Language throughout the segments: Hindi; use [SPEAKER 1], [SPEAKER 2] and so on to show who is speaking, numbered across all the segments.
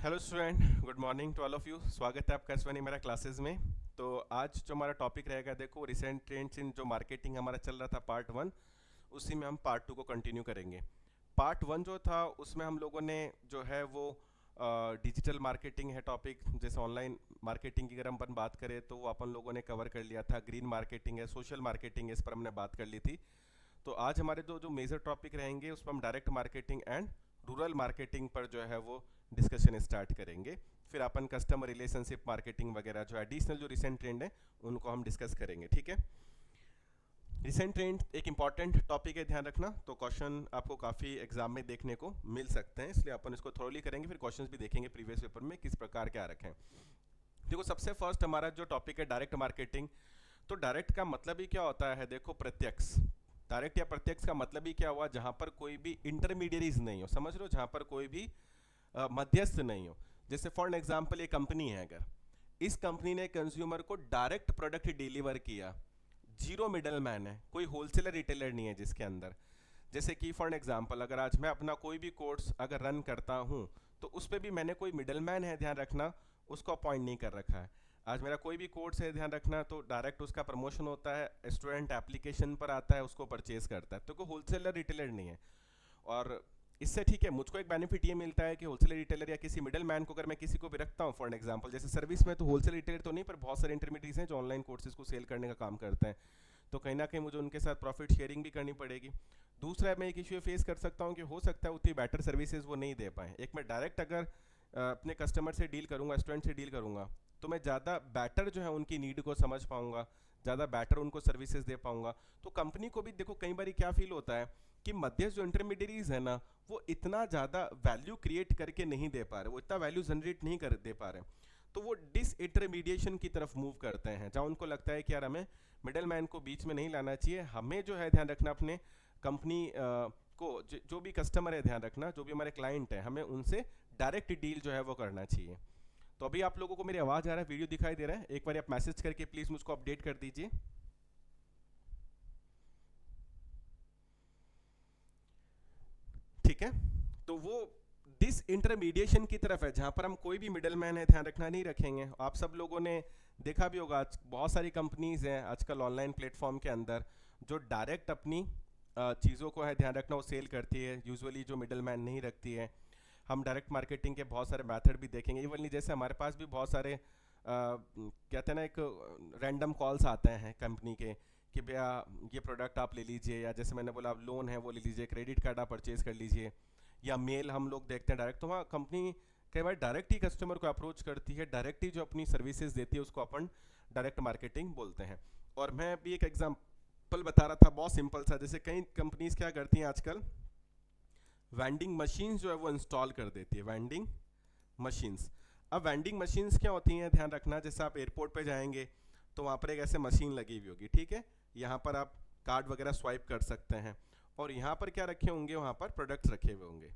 [SPEAKER 1] Hello student, good morning to all of you. स्वागत है आपका इस वाली मेरा क्लासेस में। तो आज जो हमारा टॉपिक रहेगा, देखो रिसेंट ट्रेंड्स इन जो मार्केटिंग हमारा चल रहा था पार्ट वन, उसी में हम पार्ट टू को कंटिन्यू करेंगे। पार्ट वन जो था उसमें हम लोगों ने जो है वो डिजिटल मार्केटिंग है टॉपिक, जैसे ऑनलाइन मार्केटिंग की अगर हम बात करें तो वो अपन लोगों ने कवर कर लिया था। ग्रीन मार्केटिंग है, सोशल मार्केटिंग है, इस पर हमने बात कर ली थी। तो आज हमारे दो जो मेजर टॉपिक रहेंगे उसमें हम direct marketing and rural marketing पर जो है वो डिस्कशन स्टार्ट करेंगे। फिर अपन कस्टमर रिलेशनशिप मार्केटिंग वगैरह जो एडिशनल जो रिसेंट ट्रेंड है उनको हम डिस्कस करेंगे, ठीक है। रिसेंट ट्रेंड एक इंपॉर्टेंट टॉपिक है, ध्यान रखना। तो क्वेश्चन आपको काफ़ी एग्जाम में देखने को मिल सकते हैं, इसलिए अपन इसको थोड़ली करेंगे। फिर क्वेश्चंस भी देखेंगे प्रीवियस पेपर में किस प्रकार के आ रखे हैं। देखो सबसे फर्स्ट हमारा जो टॉपिक है डायरेक्ट मार्केटिंग। तो डायरेक्ट का मतलब ही क्या होता है, देखो प्रत्यक्ष। डायरेक्ट या प्रत्यक्ष का मतलब ही क्या हुआ, जहां पर कोई भी इंटरमीडियरीज नहीं हो, समझ लो, जहां पर कोई भी मध्यस्थ नहीं हो। जैसे फॉर एग्जांपल एक कंपनी है, अगर इस कंपनी ने कंज्यूमर को डायरेक्ट प्रोडक्ट डिलीवर किया, जीरो मिडल मैन है, कोई होलसेलर रिटेलर नहीं है जिसके अंदर। जैसे कि फॉर एग्जांपल अगर आज मैं अपना कोई भी कोर्स अगर रन करता हूं तो उस पर भी मैंने कोई मिडल मैन है, ध्यान रखना, उसको अपॉइंट नहीं कर रखा है। आज मेरा कोई भी कोर्स है, ध्यान रखना, तो डायरेक्ट उसका प्रमोशन होता है, स्टूडेंट एप्लीकेशन पर आता है, उसको परचेज करता है, तो कोई होलसेलर रिटेलर नहीं है। और इससे ठीक है, मुझको एक बेनिफिट ये मिलता है कि होलसेलर रिटेलर या किसी मिडल मैन को अगर मैं किसी को भी रखता हूँ, फॉर एग्जांपल जैसे सर्विस में, तो होलसेलर रिटेलर तो नहीं, पर बहुत सारे इंटरमीडिएट्स हैं जो ऑनलाइन कोर्सेज को सेल करने का काम करते हैं, तो कहीं ना कहीं मुझे उनके साथ प्रॉफिट शेयरिंग भी करनी पड़ेगी। दूसरा मैं एक इशू फेस कर सकता हूँ कि हो सकता है उतनी बेटर सर्विसेज वो नहीं दे पाए। एक मैं डायरेक्ट अगर अपने कस्टमर से डील करूँगा, स्टूडेंट से डील करूँगा, तो मैं ज़्यादा बेटर जो है उनकी नीड को समझ पाऊँगा, ज़्यादा बेटर उनको सर्विसेज दे पाऊँगा। तो कंपनी को भी देखो कई बार क्या फील होता है कि मध्यस्थ जो इंटरमीडियरीज है ना, वो इतना ज़्यादा वैल्यू क्रिएट करके नहीं दे पा रहे, वो इतना वैल्यू जनरेट नहीं कर दे पा रहे, तो वो डिस इंटरमीडिएशन की तरफ मूव करते हैं, जहाँ उनको लगता है कि यार हमें मिडल मैन को बीच में नहीं लाना चाहिए, हमें जो है ध्यान रखना अपने कंपनी को जो भी कस्टमर है, ध्यान रखना जो भी हमारे क्लाइंट है, हमें उनसे डायरेक्ट डील जो है वो करना चाहिए। तो अभी आप लोगों को मेरी आवाज़ आ रहा है, वीडियो दिखाई दे रहा है? एक बार आप मैसेज करके प्लीज़ मुझको अपडेट कर दीजिए। ठीक है, तो वो डिस इंटरमीडिएशन की तरफ है, जहां पर हम कोई भी मिडल मैन है, ध्यान रखना, नहीं रखेंगे। आप सब लोगों ने देखा भी होगा, आज बहुत सारी कंपनीज हैं आजकल ऑनलाइन प्लेटफॉर्म के अंदर जो डायरेक्ट अपनी चीज़ों को है, ध्यान रखना, वो सेल करती है, यूजुअली जो मिडल मैन नहीं रखती है। हम डायरेक्ट मार्केटिंग के बहुत सारे मेथड भी देखेंगे। इवन जैसे हमारे पास भी बहुत सारे कहते हैं ना, एक रैंडम कॉल्स आते हैं कंपनी के कि भैया ये प्रोडक्ट आप ले लीजिए, या जैसे मैंने बोला आप लोन है वो ले लीजिए, क्रेडिट कार्ड आप परचेज कर लीजिए, या मेल हम लोग देखते हैं डायरेक्ट। तो वहाँ कंपनी कई बार डायरेक्ट ही कस्टमर को अप्रोच करती है, डायरेक्ट ही जो अपनी सर्विसेज देती है उसको अपन डायरेक्ट मार्केटिंग बोलते हैं। और मैं भी एक एग्जाम्पल बता रहा था, बहुत सिंपल सा। जैसे कई कंपनीज क्या करती हैं आजकल, वेंडिंग मशीन्स जो है वो इंस्टॉल कर देती है, वेंडिंग मशीन्स। अब वेंडिंग मशीन्स क्या होती हैं, ध्यान रखना, जैसे आप एयरपोर्ट पे जाएंगे तो वहाँ पर एक ऐसे मशीन लगी हुई होगी, ठीक है, यहाँ पर आप कार्ड वगैरह स्वाइप कर सकते हैं, और यहाँ पर क्या रखे होंगे, वहाँ पर प्रोडक्ट्स रखे हुए होंगे,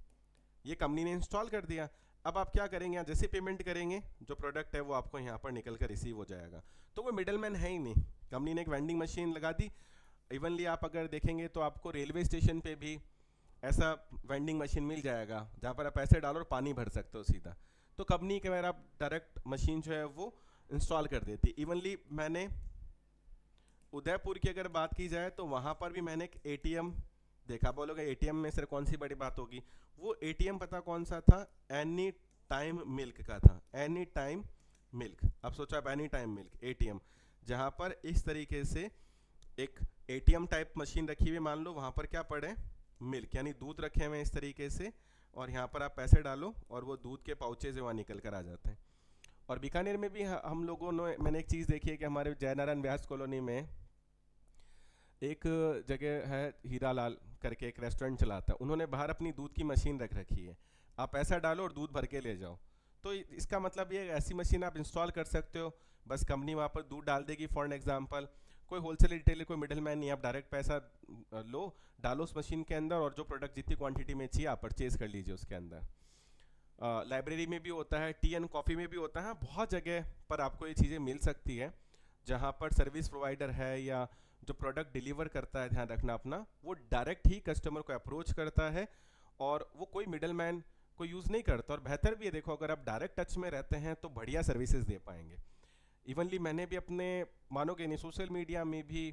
[SPEAKER 1] ये कंपनी ने इंस्टॉल कर दिया। अब आप क्या करेंगे, यहाँ जैसे पेमेंट करेंगे, जो प्रोडक्ट है वो आपको यहाँ पर निकल कर रिसीव हो जाएगा। तो वो मिडल मैन है ही नहीं, कंपनी ने एक वेंडिंग मशीन लगा दी। इवनली आप अगर देखेंगे तो आपको रेलवे स्टेशन पे भी ऐसा वेंडिंग मशीन मिल जाएगा जहाँ पर आप पैसे डालो और पानी भर सकते हो सीधा। तो कंपनी के बारे आप डायरेक्ट मशीन जो है वो इंस्टॉल कर देती। इवनली मैंने उदयपुर की अगर बात की जाए तो वहाँ पर भी मैंने एक एटीएम देखा। बोलोगे एटीएम में सर कौन सी बड़ी बात होगी, वो एटीएम पता कौन सा था, एनी टाइम मिल्क का था, एनी टाइम मिल्क। अब सोचो आप, एनी टाइम मिल्क एटीएम, जहाँ पर इस तरीके से एक एटीएम टाइप मशीन रखी हुई, मान लो वहाँ पर क्या पड़े, मिल्क यानी दूध रखे हुए इस तरीके से, और यहाँ पर आप पैसे डालो और वो दूध के पाउचेज वहाँ निकल कर आ जाते हैं। और बीकानेर में भी हम लोगों ने, मैंने एक चीज़ देखी है कि हमारे जयनारायण व्यास कॉलोनी में एक जगह है, हीरा लाल करके एक रेस्टोरेंट चलाता है, उन्होंने बाहर अपनी दूध की मशीन रख रखी है, आप पैसा डालो और दूध भर के ले जाओ। तो इसका मतलब ये ऐसी मशीन आप इंस्टॉल कर सकते हो, बस कंपनी वहाँ पर दूध डाल देगी फॉर एग्जांपल, कोई होलसेल रिटेलर, कोई मिडल मैन नहीं, आप डायरेक्ट पैसा लो, डालो उस मशीन के अंदर, और जो प्रोडक्ट जितनी क्वांटिटी में चाहिए आप परचेज कर लीजिए उसके अंदर। लाइब्रेरी में भी होता है, टी एंड कॉफ़ी में भी होता है, बहुत जगह पर आपको ये चीज़ें मिल सकती है, जहाँ पर सर्विस प्रोवाइडर है या जो प्रोडक्ट डिलीवर करता है, ध्यान रखना अपना, वो डायरेक्ट ही कस्टमर को अप्रोच करता है, और वो कोई मिडल मैन कोई यूज़ नहीं करता। और बेहतर भी है, देखो अगर आप डायरेक्ट टच में रहते हैं तो बढ़िया सर्विसेज दे पाएंगे। इवनली मैंने भी अपने, मानोगे नहीं, सोशल मीडिया में भी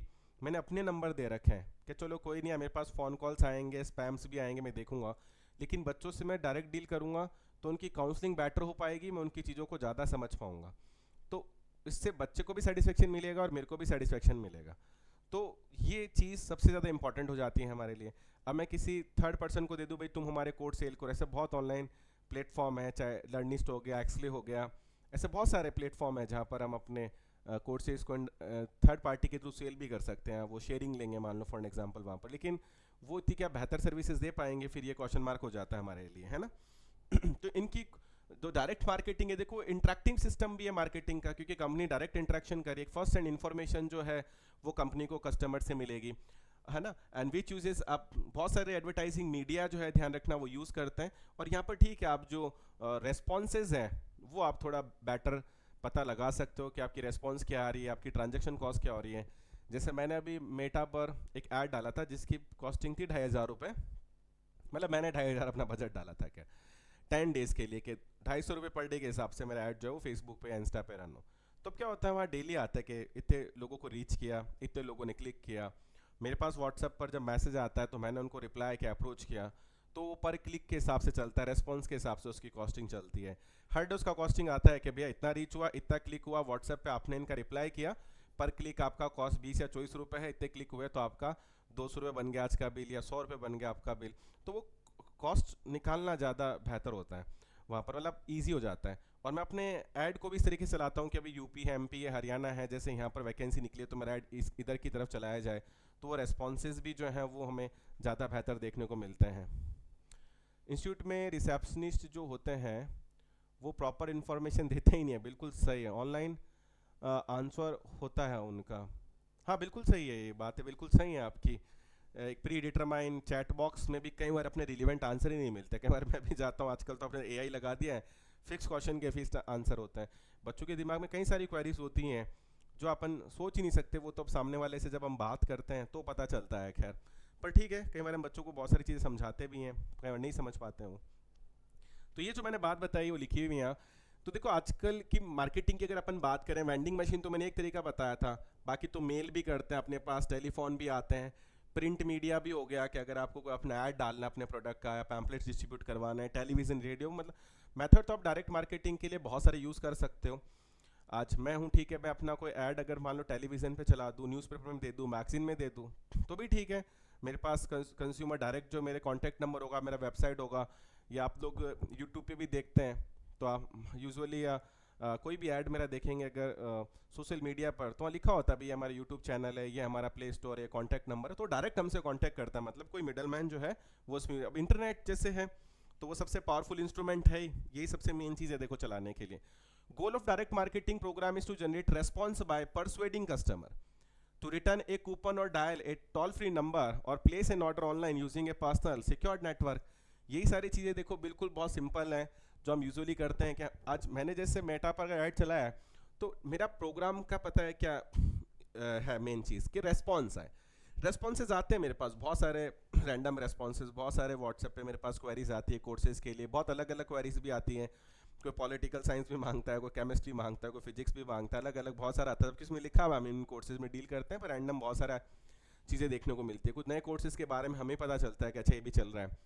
[SPEAKER 1] मैंने अपने नंबर दे रखे हैं कि चलो कोई नहीं, मेरे पास फ़ोन कॉल्स आएंगे, स्पैम्स भी आएंगे, मैं देखूंगा, लेकिन बच्चों से मैं डायरेक्ट डील करूंगा तो उनकी काउंसलिंग बेटर हो पाएगी, मैं उनकी चीज़ों को ज़्यादा समझ पाऊंगा। तो इससे बच्चे को भी सेटिस्फेक्शन मिलेगा और मेरे को भी सेटिस्फेक्शन मिलेगा। तो ये चीज़ सबसे ज़्यादा इंपॉर्टेंट हो जाती है हमारे लिए। अब मैं किसी थर्ड पर्सन को दे दूँ भाई तुम हमारे कोड सेल करो, ऐसे बहुत ऑनलाइन प्लेटफॉर्म है, चाहे लर्निस्ट हो गया, एक्सले हो गया, ऐसे बहुत सारे प्लेटफॉर्म है जहाँ पर हम अपने कोर्सेज को थर्ड पार्टी के थ्रू सेल भी कर सकते हैं। वो शेयरिंग लेंगे मान लो फॉर एग्जांपल वहाँ पर, लेकिन वो इतनी क्या बेहतर सर्विसेज दे पाएंगे, फिर ये क्वेश्चन मार्क हो जाता है हमारे लिए, है ना। तो इनकी जो डायरेक्ट मार्केटिंग है, देखो इंटरेक्टिंग सिस्टम भी है मार्केटिंग का, क्योंकि कंपनी डायरेक्ट इंटरेक्शन करे, फर्स्ट हैंड इन्फॉर्मेशन जो है वो कंपनी को कस्टमर से मिलेगी, है ना। एंड विच यूजेस, आप बहुत सारे एडवर्टाइजिंग मीडिया जो है ध्यान रखना वो यूज़ करते हैं। और यहाँ पर ठीक है, आप जो रेस्पॉन्सेज हैं वो आप थोड़ा बेटर पता लगा सकते हो कि आपकी रेस्पॉन्स क्या आ रही है, आपकी ट्रांजेक्शन कॉस्ट क्या हो रही है। जैसे मैंने अभी मेटा पर एक ऐड डाला था जिसकी कॉस्टिंग थी 2500 रुपये, मतलब मैंने 2500 अपना बजट डाला था क्या 10 डेज़ के लिए, कि 250 रुपये पर डे के हिसाब से मेरा ऐड जो है वो फेसबुक पे या इंस्टा पे रन हो। तो क्या होता है, वहाँ डेली आता है कि इतने लोगों को रीच किया, इतने लोगों ने क्लिक किया। मेरे पास व्हाट्सएप पर जब मैसेज आता है तो मैंने उनको रिप्लाई किया, अप्रोच किया, तो वो पर क्लिक के हिसाब से चलता है, रेस्पॉन्स के हिसाब से उसकी कॉस्टिंग चलती है। हर डे उसका कॉस्टिंग आता है कि भैया इतना रीच हुआ, इतना क्लिक हुआ, व्हाट्सएप पे आपने इनका रिप्लाई किया, पर क्लिक आपका कॉस्ट 20 या 24 रुपये है, इतने क्लिक हुए तो आपका 200 रुपये बन गया आज का बिल, या 100 रुपये बन गया आपका बिल। तो वो कॉस्ट निकालना ज़्यादा बेहतर होता है वहाँ पर, मतलब ईजी हो जाता है। और मैं अपने ऐड को भी इस तरीके से चलाता हूँ कि अभी यूपी है, एमपी है, हरियाणा है, जैसे यहाँ पर वैकेंसी निकली है तो मेरा ऐड इस इधर की तरफ चलाया जाए, तो वो रेस्पॉन्सेज भी जो हैं वो हमें ज़्यादा बेहतर देखने को मिलते हैं। इंस्टीट्यूट में रिसेप्शनिस्ट जो होते हैं वो प्रॉपर इन्फॉर्मेशन देते ही नहीं है, बिल्कुल सही है, ऑनलाइन आंसर होता है उनका। हाँ बिल्कुल सही है, ये बात है, बिल्कुल सही है आपकी। एक प्री डिटरमाइन चैट बॉक्स में भी कई बार अपने रिलेवेंट आंसर ही नहीं मिलते। कई बार मैं भी जाता हूँ, आजकल तो अपने एआई लगा दिया है, फिक्स क्वेश्चन के फिक्स आंसर होता है। बच्चों के दिमाग में कई सारी क्वेरीज होती हैं जो अपन सोच ही नहीं सकते, वो तो अब सामने वाले से जब हम बात करते हैं तो पता चलता है। खैर, पर ठीक है, कई बार हम बच्चों को बहुत सारी चीज़ें समझाते भी हैं, कई बार नहीं समझ पाते हैं वो। तो ये जो मैंने बात बताई वो लिखी हुई है। तो देखो आजकल की मार्केटिंग की अगर अपन बात करें, वेंडिंग मशीन तो मैंने एक तरीका बताया था, बाकी तो मेल भी करते हैं अपने पास, टेलीफोन भी आते हैं, प्रिंट मीडिया भी हो गया कि अगर आपको कोई अपना ऐड डालना है अपने प्रोडक्ट का, या पैम्पलेट्स डिस्ट्रीब्यूट करवाना है, टेलीविज़न, रेडियो, मतलब मेथड तो आप डायरेक्ट मार्केटिंग के लिए बहुत सारे यूज़ कर सकते हो। आज मैं हूँ, ठीक है, मैं अपना कोई ऐड अगर मान लो टेलीविज़न पे चला दूँ, न्यूज़पेपर में दे दूँ, मैगजीन में दे दूँ, तो भी ठीक है। मेरे पास कंज्यूमर डायरेक्ट जो मेरे कॉन्टैक्ट नंबर होगा, मेरा वेबसाइट होगा, या आप लोग यूट्यूब पे भी देखते हैं तो आप यूजुअली कोई भी ऐड मेरा देखेंगे अगर सोशल मीडिया पर, तो वहाँ लिखा होता है भाई हमारा यूट्यूब चैनल है, ये हमारा प्ले स्टोर है, कॉन्टैक्ट नंबर है, तो डायरेक्ट हमसे कॉन्टैक्ट करता है। मतलब कोई मिडल मैन जो है वो उसमें, अब इंटरनेट जैसे है तो वो सबसे पावरफुल इंस्ट्रूमेंट है, यही सबसे मेन चीज़ है देखो चलाने के लिए। Goal of direct marketing program is to generate response by persuading customer to return a coupon or dial a toll free number or place an order online using a personal secured network। यही सारी चीज़ें देखो बिल्कुल बहुत सिंपल हैं जो हम यूजुअली करते हैं। क्या आज मैंने जैसे मेटा पर ऐड चलाया है तो मेरा प्रोग्राम का पता है क्या है मेन चीज़ कि रेस्पॉन्स है, रेस्पॉन्सेज आते हैं मेरे पास बहुत सारे रैंडम रेस्पॉन्सेज, बहुत सारे व्हाट्सएप पे मेरे पास क्वेरीज आती है कोर्सेज के लिए, बहुत अलग अलग क्वेरीज भी आती हैं, कोई पॉलिटिकल साइंस भी मांगता है, कोई केमिस्ट्री मांगता है, कोई फिजिक्स भी मांगता है, अलग अलग बहुत सारा आता है। किसमें लिखा हुआ हम इन कोर्सेज में डील करते हैं, पर रैंडम बहुत सारा चीज़ें देखने को मिलती है। कुछ नए कोर्सेज के बारे में हमें पता चलता है कि अच्छा ये भी चल रहा है,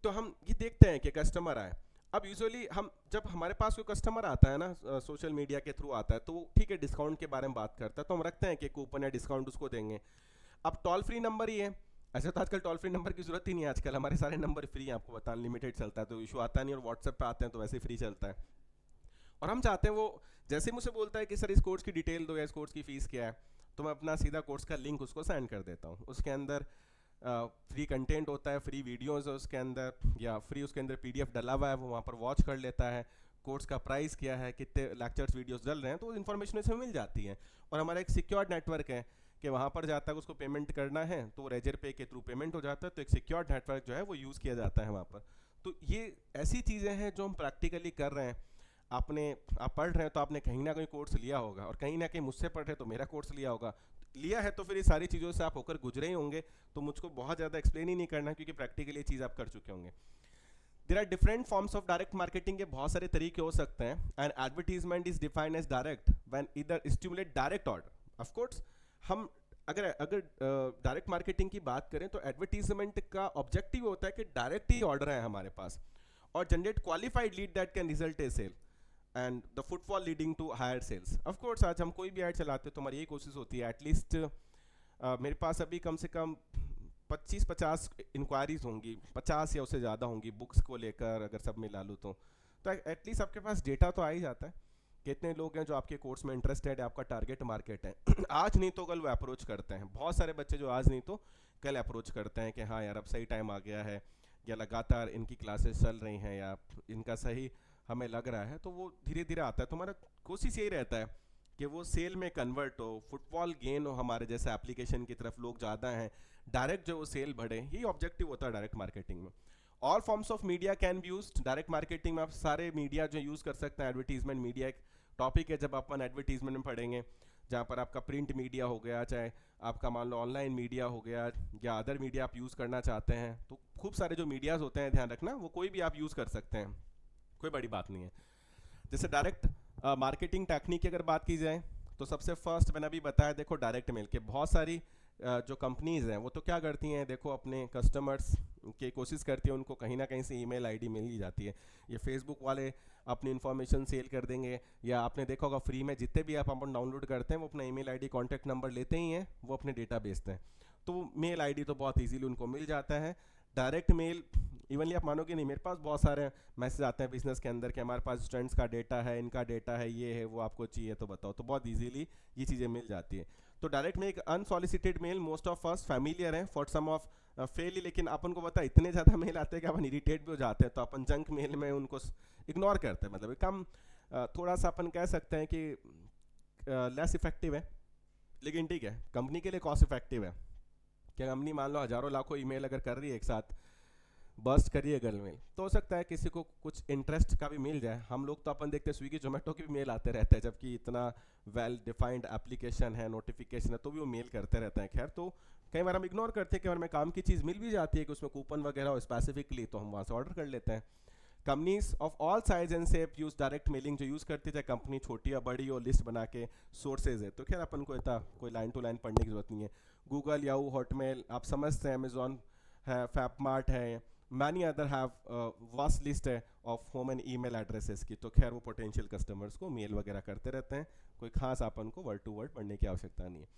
[SPEAKER 1] तो हम ये देखते हैं कि कस्टमर आए। अब यूजुअली हम जब हमारे पास कोई कस्टमर आता है ना सोशल मीडिया के थ्रू आता है तो ठीक है डिस्काउंट के बारे में बात करता है, तो हम रखते हैं कि कूपन या डिस्काउंट उसको देंगे। अब टोल फ्री नंबर ही है, ऐसे तो आजकल टोल फ्री नंबर की जरूरत ही नहीं है, आजकल हमारे सारे नंबर फ्री हैं, आपको पता अनलिमिटेड चलता है तो इशू आता नहीं, और व्हाट्सएप पे आते हैं तो वैसे फ्री चलता है। और हम चाहते हैं वो जैसे मुझे बोलता है कि सर इस कोर्स की डिटेल दो या इस कोर्स की फ़ीस क्या है, तो मैं अपना सीधा कोर्स का लिंक उसको सेंड कर देता हूँ। उसके अंदर फ्री कंटेंट होता है, फ्री वीडियोस है उसके अंदर, या फ्री उसके अंदर पीडीएफ डला हुआ है, वो वहाँ पर वॉच कर लेता है, कोर्स का प्राइस क्या है, कितने लेक्चर्स वीडियोस डल रहे हैं, तो इन्फॉर्मेशन इसमें मिल जाती है। और हमारा एक सिक्योर्ड नेटवर्क है कि वहाँ पर जाता है उसको पेमेंट करना है तो रेजर पे के थ्रू पेमेंट हो जाता है, तो एक सिक्योर्ड नेटवर्क जो है वो यूज़ किया जाता है वहाँ पर। तो ये ऐसी चीज़ें हैं जो हम प्रैक्टिकली कर रहे हैं। आप पढ़ रहे हैं तो आपने कहीं ना कहीं कोर्स लिया होगा, और कहीं ना कहीं मुझसे पढ़ रहे तो मेरा कोर्स लिया है, तो फिर ये सारी चीज़ों से आप होकर गुजरे ही होंगे, तो मुझको बहुत ज़्यादा एक्सप्लेन ही नहीं करना क्योंकि प्रैक्टिकली ये चीज़ आप कर चुके होंगे। There are different forms of direct marketing के बहुत सारे तरीके हो सकते हैं and advertisement is defined as direct when either stimulate direct order of course हम अगर अगर डायरेक्ट मार्केटिंग की बात करें तो एडवर्टीजमेंट का ऑब्जेक्टिव होता है कि डायरेक्ट ही ऑर्डर है हमारे पास और generate qualified lead that can result a sale and the footfall leading to higher sales of course आज हम कोई भी ऐड चलाते हैं तो हमारी यही कोशिश होती है एटलीस्ट मेरे पास अभी कम से कम 25-50 इंक्वायरीज होंगी 50 या उससे ज़्यादा होंगी बुक्स को लेकर अगर सब मिला लूँ तो एटलीस्ट आपके पास डेटा तो आ ही जाता है कितने लोग हैं जो आपके कोर्स में इंटरेस्टेड है आपका टारगेट मार्केट है आज नहीं तो कल वो अप्रोच करते हैं बहुत सारे बच्चे जो आज नहीं तो कल अप्रोच करते हैं कि हाँ यार अब सही टाइम आ गया है या लगातार इनकी क्लासेस चल रही हैं या इनका सही हमें लग रहा है तो वो धीरे धीरे आता है तो हमारा कोशिश यही रहता है कि वो सेल में कन्वर्ट हो फुटफॉल गेन हो हमारे जैसे एप्लीकेशन की तरफ लोग ज़्यादा हैं डायरेक्ट जो वो सेल बढ़े यही ऑब्जेक्टिव होता है डायरेक्ट मार्केटिंग में all forms of media can be used direct marketing में आप सारे मीडिया जो यूज़ कर सकते हैं एडवर्टीजमेंट मीडिया एक टॉपिक है जब अपन एडवर्टीजमेंट में पढ़ेंगे जहाँ पर आपका प्रिंट मीडिया हो गया चाहे आपका मान लो ऑनलाइन मीडिया हो गया या अदर मीडिया आप यूज़ करना चाहते हैं तो खूब सारे जो मीडियाज़ होते हैं ध्यान रखना वो कोई भी आप यूज़ कर सकते हैं कोई बड़ी बात नहीं है जैसे डायरेक्ट मार्केटिंग टेक्निक की अगर बात की जाए तो सबसे फर्स्ट मैंने अभी बताया देखो डायरेक्ट मेल के बहुत सारी जो कंपनीज़ हैं वो तो क्या करती हैं देखो अपने कस्टमर्स की कोशिश करती है उनको कहीं ना कहीं से ईमेल आईडी मिल ही जाती है ये फेसबुक वाले अपनी इन्फॉर्मेशन सेल कर देंगे या आपने देखा होगा फ्री में जितने भी आप अपन डाउनलोड करते हैं वो अपना ईमेल आईडी कॉन्टैक्ट नंबर लेते ही हैं वो अपने डेटा बेचते हैं तो मेल आईडी तो बहुत इजीली उनको मिल जाता है डायरेक्ट मेल इवनली आप मानोगे नहीं मेरे पास बहुत सारे मैसेज आते हैं बिजनेस के अंदर कि हमारे पास स्टूडेंट्स का डेटा है इनका डेटा है ये है वो आपको चाहिए तो बताओ तो बहुत इजीली ये चीज़ें मिल जाती है तो डायरेक्ट में एक unsolicited mail most of us familiar हैं फॉर सम ऑफ फेली लेकिन अपन को पता है इतने ज़्यादा मेल आते हैं कि अपन इरिटेट भी हो जाते हैं तो अपन जंक मेल में उनको इग्नोर करते हैं मतलब कम थोड़ा सा अपन कह सकते हैं कि लेस इफेक्टिव है लेकिन ठीक है कंपनी के लिए कॉस्ट इफेक्टिव है क्या कंपनी मान लो हज़ारों लाखों ईमेल अगर कर रही है एक साथ बस्ट करिए गल मेल तो हो सकता है किसी को कुछ इंटरेस्ट का भी मिल जाए हम लोग तो अपन देखते हैं स्विगी जोमेटो की भी मेल आते रहते हैं जबकि इतना वेल डिफाइंड एप्लीकेशन है नोटिफिकेशन है तो भी वो मेल करते रहते हैं खैर तो कई बार हम इग्नोर करते हैं कि हमें काम की चीज़ मिल भी जाती है कि उसमें कूपन वगैरह हो स्पेसिफिकली तो हम वहाँ से ऑर्डर कर लेते हैं companies of all size and shape use direct mailing जो यूज़ करती है कंपनी छोटी या बड़ी और लिस्ट बना के सोर्सेज है तो खैर अपन को इतना कोई लाइन टू लाइन पढ़ने की जरूरत नहीं है गूगल याहू हॉटमेल आप समझते हैं अमेजॉन है फैपमार्ट है many other have vast list है of home and email addresses की तो खैर वो पोटेंशियल कस्टमर्स को मेल वगैरह करते रहते हैं कोई खास अपन को वर्ड टू वर्ड पढ़ने की आवश्यकता नहीं है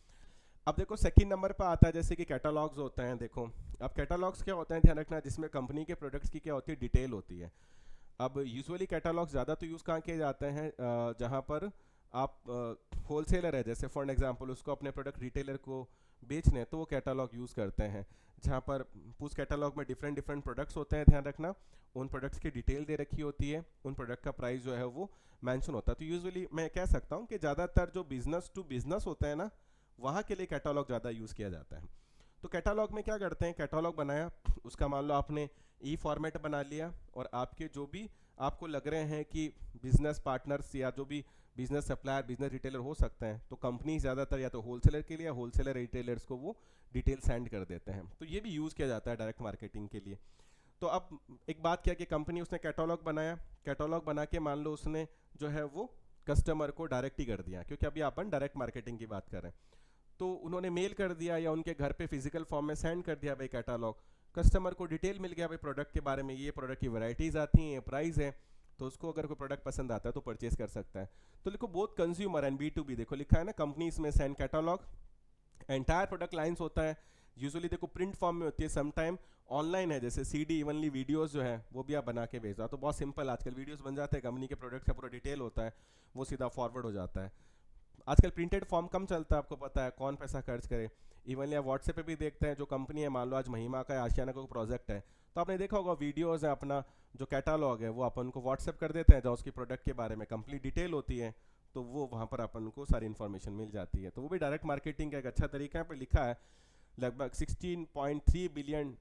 [SPEAKER 1] अब देखो सेकंड नंबर पर आता है जैसे कि कैटलॉग्स होते हैं देखो अब कैटलॉग्स क्या होते हैं ध्यान रखना जिसमें कंपनी के प्रोडक्ट्स की क्या होती है डिटेल होती है अब यूजुअली कैटलॉग्स ज़्यादा तो यूज़ कहाँ किए जाते हैं जहाँ पर आप होलसेलर है जैसे फॉर एग्जांपल उसको अपने प्रोडक्ट रिटेलर को बेचने तो वो कैटलॉग यूज़ करते हैं जहाँ पर उस कैटलॉग में डिफरेंट प्रोडक्ट्स होते हैं ध्यान रखना उन प्रोडक्ट्स की डिटेल दे रखी होती है उन प्रोडक्ट का प्राइस जो है वो मेंशन होता है तो यूजुअली मैं कह सकता हूँ कि ज़्यादातर जो बिजनेस टू बिजनेस होता है ना वहाँ के लिए कैटलॉग ज़्यादा यूज़ किया जाता है तो कैटलॉग में क्या करते हैं कैटलॉग बनाया उसका मान लो आपने ई फॉर्मेट बना लिया और आपके जो भी आपको लग रहे हैं कि बिजनेस पार्टनर्स या जो भी बिजनेस सप्लायर बिजनेस रिटेलर हो सकते हैं तो कंपनी ज़्यादातर या तो होलसेलर के लिए या होलसेलर रिटेलर्स को वो डिटेल सेंड कर देते हैं तो ये भी यूज़ किया जाता है डायरेक्ट मार्केटिंग के लिए तो अब एक बात क्या कि कंपनी उसने कैटलॉग बनाया कैटलॉग बना के मान लो उसने जो है वो कस्टमर को डायरेक्ट ही कर दिया क्योंकि अभी अपन डायरेक्ट मार्केटिंग की बात कर रहे हैं तो उन्होंने मेल कर दिया या उनके घर पे फिजिकल फॉर्म में सेंड कर दिया भाई कैटलॉग कस्टमर को डिटेल मिल गया भाई प्रोडक्ट के बारे में ये प्रोडक्ट की वैरायटीज़ आती हैं ये प्राइस है तो उसको अगर कोई प्रोडक्ट पसंद आता है तो परचेज कर सकता है तो देखो बहुत कंज्यूमर एंड B2B देखो लिखा है ना कंपनीज में send catalogue entire product lines होता है यूजुअली देखो प्रिंट फॉर्म में होती है समटाइम ऑनलाइन है जैसे CD इवनली वीडियोस जो है वो भी आप बना के भेज दो तो बहुत सिंपल आजकल वीडियोस बन जाते हैं कंपनी के प्रोडक्ट का पूरा डिटेल होता है वो सीधा फॉरवर्ड हो जाता है आजकल प्रिंटेड फॉर्म कम चलता है आपको पता है कौन पैसा खर्च करे इवन या व्हाट्सएप पे भी देखते हैं जो कंपनी है मान लो आज महिमा का आशियाना का प्रोजेक्ट है तो आपने देखा होगा वीडियोस है अपना जो कैटालॉग है वो अपन को व्हाट्सएप कर देते हैं जहाँ उसकी प्रोडक्ट के बारे में कंप्लीट डिटेल होती है तो वो वहाँ पर अपन को सारी इन्फॉर्मेशन मिल जाती है तो वो भी डायरेक्ट मार्केटिंग का एक अच्छा तरीका है पर लिखा है लगभग 16.3 बिलियन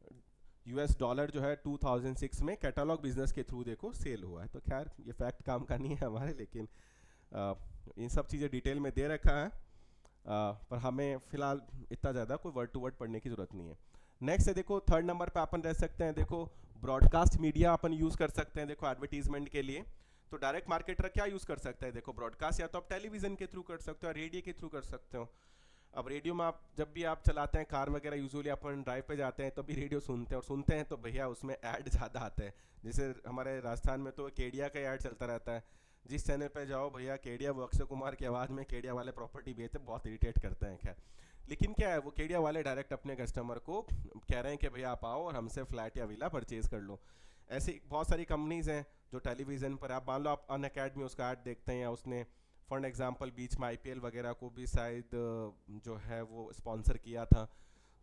[SPEAKER 1] US$ जो है 2006 में कैटालॉग बिजनेस के थ्रू देखो सेल हुआ है तो खैर ये फैक्ट काम का नहीं है हमारे लेकिन इन सब चीज़ें डिटेल में दे रखा है पर हमें फ़िलहाल इतना ज़्यादा कोई वर्ड टू वर्ड पढ़ने की ज़रूरत नहीं है नेक्स्ट है देखो थर्ड नंबर पे अपन रह सकते हैं देखो ब्रॉडकास्ट मीडिया अपन यूज़ कर सकते हैं देखो एडवर्टीजमेंट के लिए। तो डायरेक्ट मार्केटर क्या यूज़ कर सकता है देखो, ब्रॉडकास्ट या तो आप टेलीविज़न के थ्रू कर सकते हो, रेडियो के थ्रू कर सकते हो। अब रेडियो में आप जब भी आप चलाते हैं कार वगैरह, यूजुअली अपन ड्राइव पे जाते हैं तो भी रेडियो सुनते हैं, और सुनते हैं तो भैया उसमें ऐड ज़्यादा आते हैं। जैसे हमारे राजस्थान में तो केडिया का ऐड चलता रहता है, जिस चैनल पे जाओ भैया केडिया वो अक्षय कुमार की आवाज़ में केडिया वाले प्रॉपर्टी बेचते, बहुत इरिटेट करते हैं। खैर, लेकिन क्या है, वो केडिया वाले डायरेक्ट अपने कस्टमर को कह रहे हैं कि भैया आप आओ और हमसे फ्लैट या विला परचेज कर लो। ऐसी बहुत सारी कंपनीज हैं जो टेलीविज़न पर, आप मान लो आप अन अकेडमी उसका ऐड देखते हैं, या उसने फॉर एग्जांपल बीच में आईपीएल वगैरह को भी शायद जो है वो स्पॉन्सर किया था।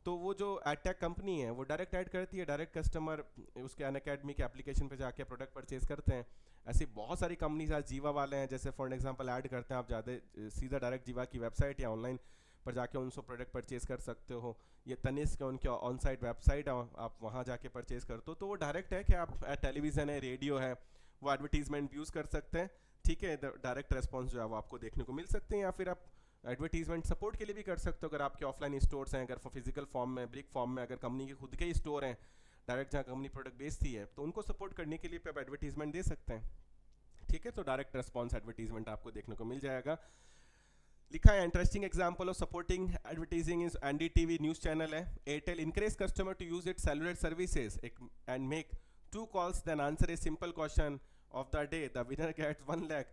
[SPEAKER 1] तो वो जो एडटेक कंपनी है वो डायरेक्ट ऐड करती है, डायरेक्ट कस्टमर उसके अन अकेडमी के एप्लीकेशन पे जाके प्रोडक्ट परचेज करते हैं। ऐसी बहुत सारी कंपनीज आज जीवा वाले हैं, जैसे फॉर एग्जांपल ऐड करते हैं, आप ज़्यादा सीधा डायरेक्ट जीवा की वेबसाइट या ऑनलाइन पर जाके उनसे प्रोडक्ट परचेज कर सकते हो। ये तनिष्क है उनके ऑन साइट वेबसाइट, आप वहाँ जाके परचेज करते हो। तो वो डायरेक्ट है कि आप टेलीविज़न है, रेडियो है, वो एडवर्टीजमेंट यूज़ कर सकते हैं। ठीक है, डायरेक्ट रेस्पॉन्स जो है वो आपको देखने को मिल सकते हैं। या फिर आप एडवर्टीजमेंट सपोर्ट के लिए भी कर सकते हो, अगर आपके ऑफलाइन स्टोर्स हैं, अगर फिजिकल फॉर्म में, ब्रिक फॉर्म में, अगर कंपनी के खुद के ही स्टोर हैं डायरेक्ट जहाँ कंपनी प्रोडक्ट बेचती है, तो उनको सपोर्ट करने के लिए आप एडवर्टीजमेंट दे सकते हैं। ठीक है, तो डायरेक्ट रेस्पॉन्स एडवर्टीजमेंट आपको देखने को मिल जाएगा। लिखा है interesting example of supporting advertising is NDTV news channel है। Airtel encourage customer to use it cellular services and make 2 calls then answer a simple question of the day, the winner gets 1 lakh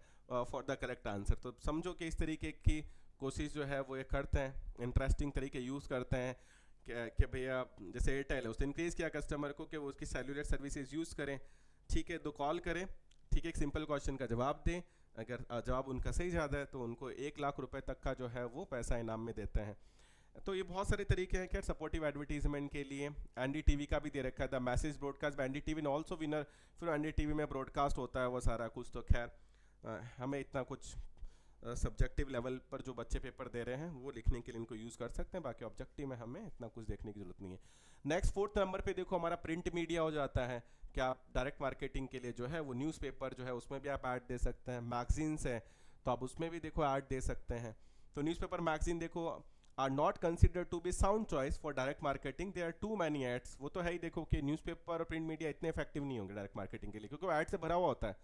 [SPEAKER 1] for the correct answer। तो समझो कि इस तरीके की कोशिश जो है वो ये करते हैं, इंटरेस्टिंग तरीके यूज़ करते हैं कि भैया जैसे एयरटेल है उसने इंक्रीज़ किया कस्टमर को कि वो उसकी सेलुलर सर्विसेज यूज़ करें। ठीक है, 2 कॉल करें, ठीक है, एक सिंपल क्वेश्चन का जवाब दें, अगर जवाब उनका सही ज़्यादा है तो उनको 1 लाख रुपए तक का जो है वो पैसा इनाम में देते हैं। तो ये बहुत सारे तरीके हैं क्या सपोर्टिव एडवर्टीजमेंट के लिए। एनडीटीवी का भी दे रखा है, the message broadcast NDTV also winner, फिर एनडीटीवी में ब्रॉडकास्ट होता है वो सारा कुछ। तो खैर हमें इतना कुछ सब्जेक्टिव लेवल पर जो बच्चे पेपर दे रहे हैं वो लिखने के लिए इनको यूज़ कर सकते हैं, बाकी ऑब्जेक्टिव में हमें इतना कुछ देखने की जरूरत नहीं है। नेक्स्ट 4th नंबर पे देखो हमारा प्रिंट मीडिया हो जाता है। क्या आप डायरेक्ट मार्केटिंग के लिए जो है वो न्यूज़पेपर जो है उसमें भी आप ऐड दे सकते हैं, मैगजीन्स है तो आप उसमें भी देखो ऐड दे सकते हैं। तो न्यूज़पेपर मैगजीन देखो are not considered to be sound choice for direct marketing, they are too many ads. वो तो है ही देखो कि न्यूज़पेपर और प्रिंट मीडिया इतने इफेक्टिव नहीं होंगे डायरेक्ट मार्केटिंग के लिए, क्योंकि वो ऐड से भरा हुआ होता है।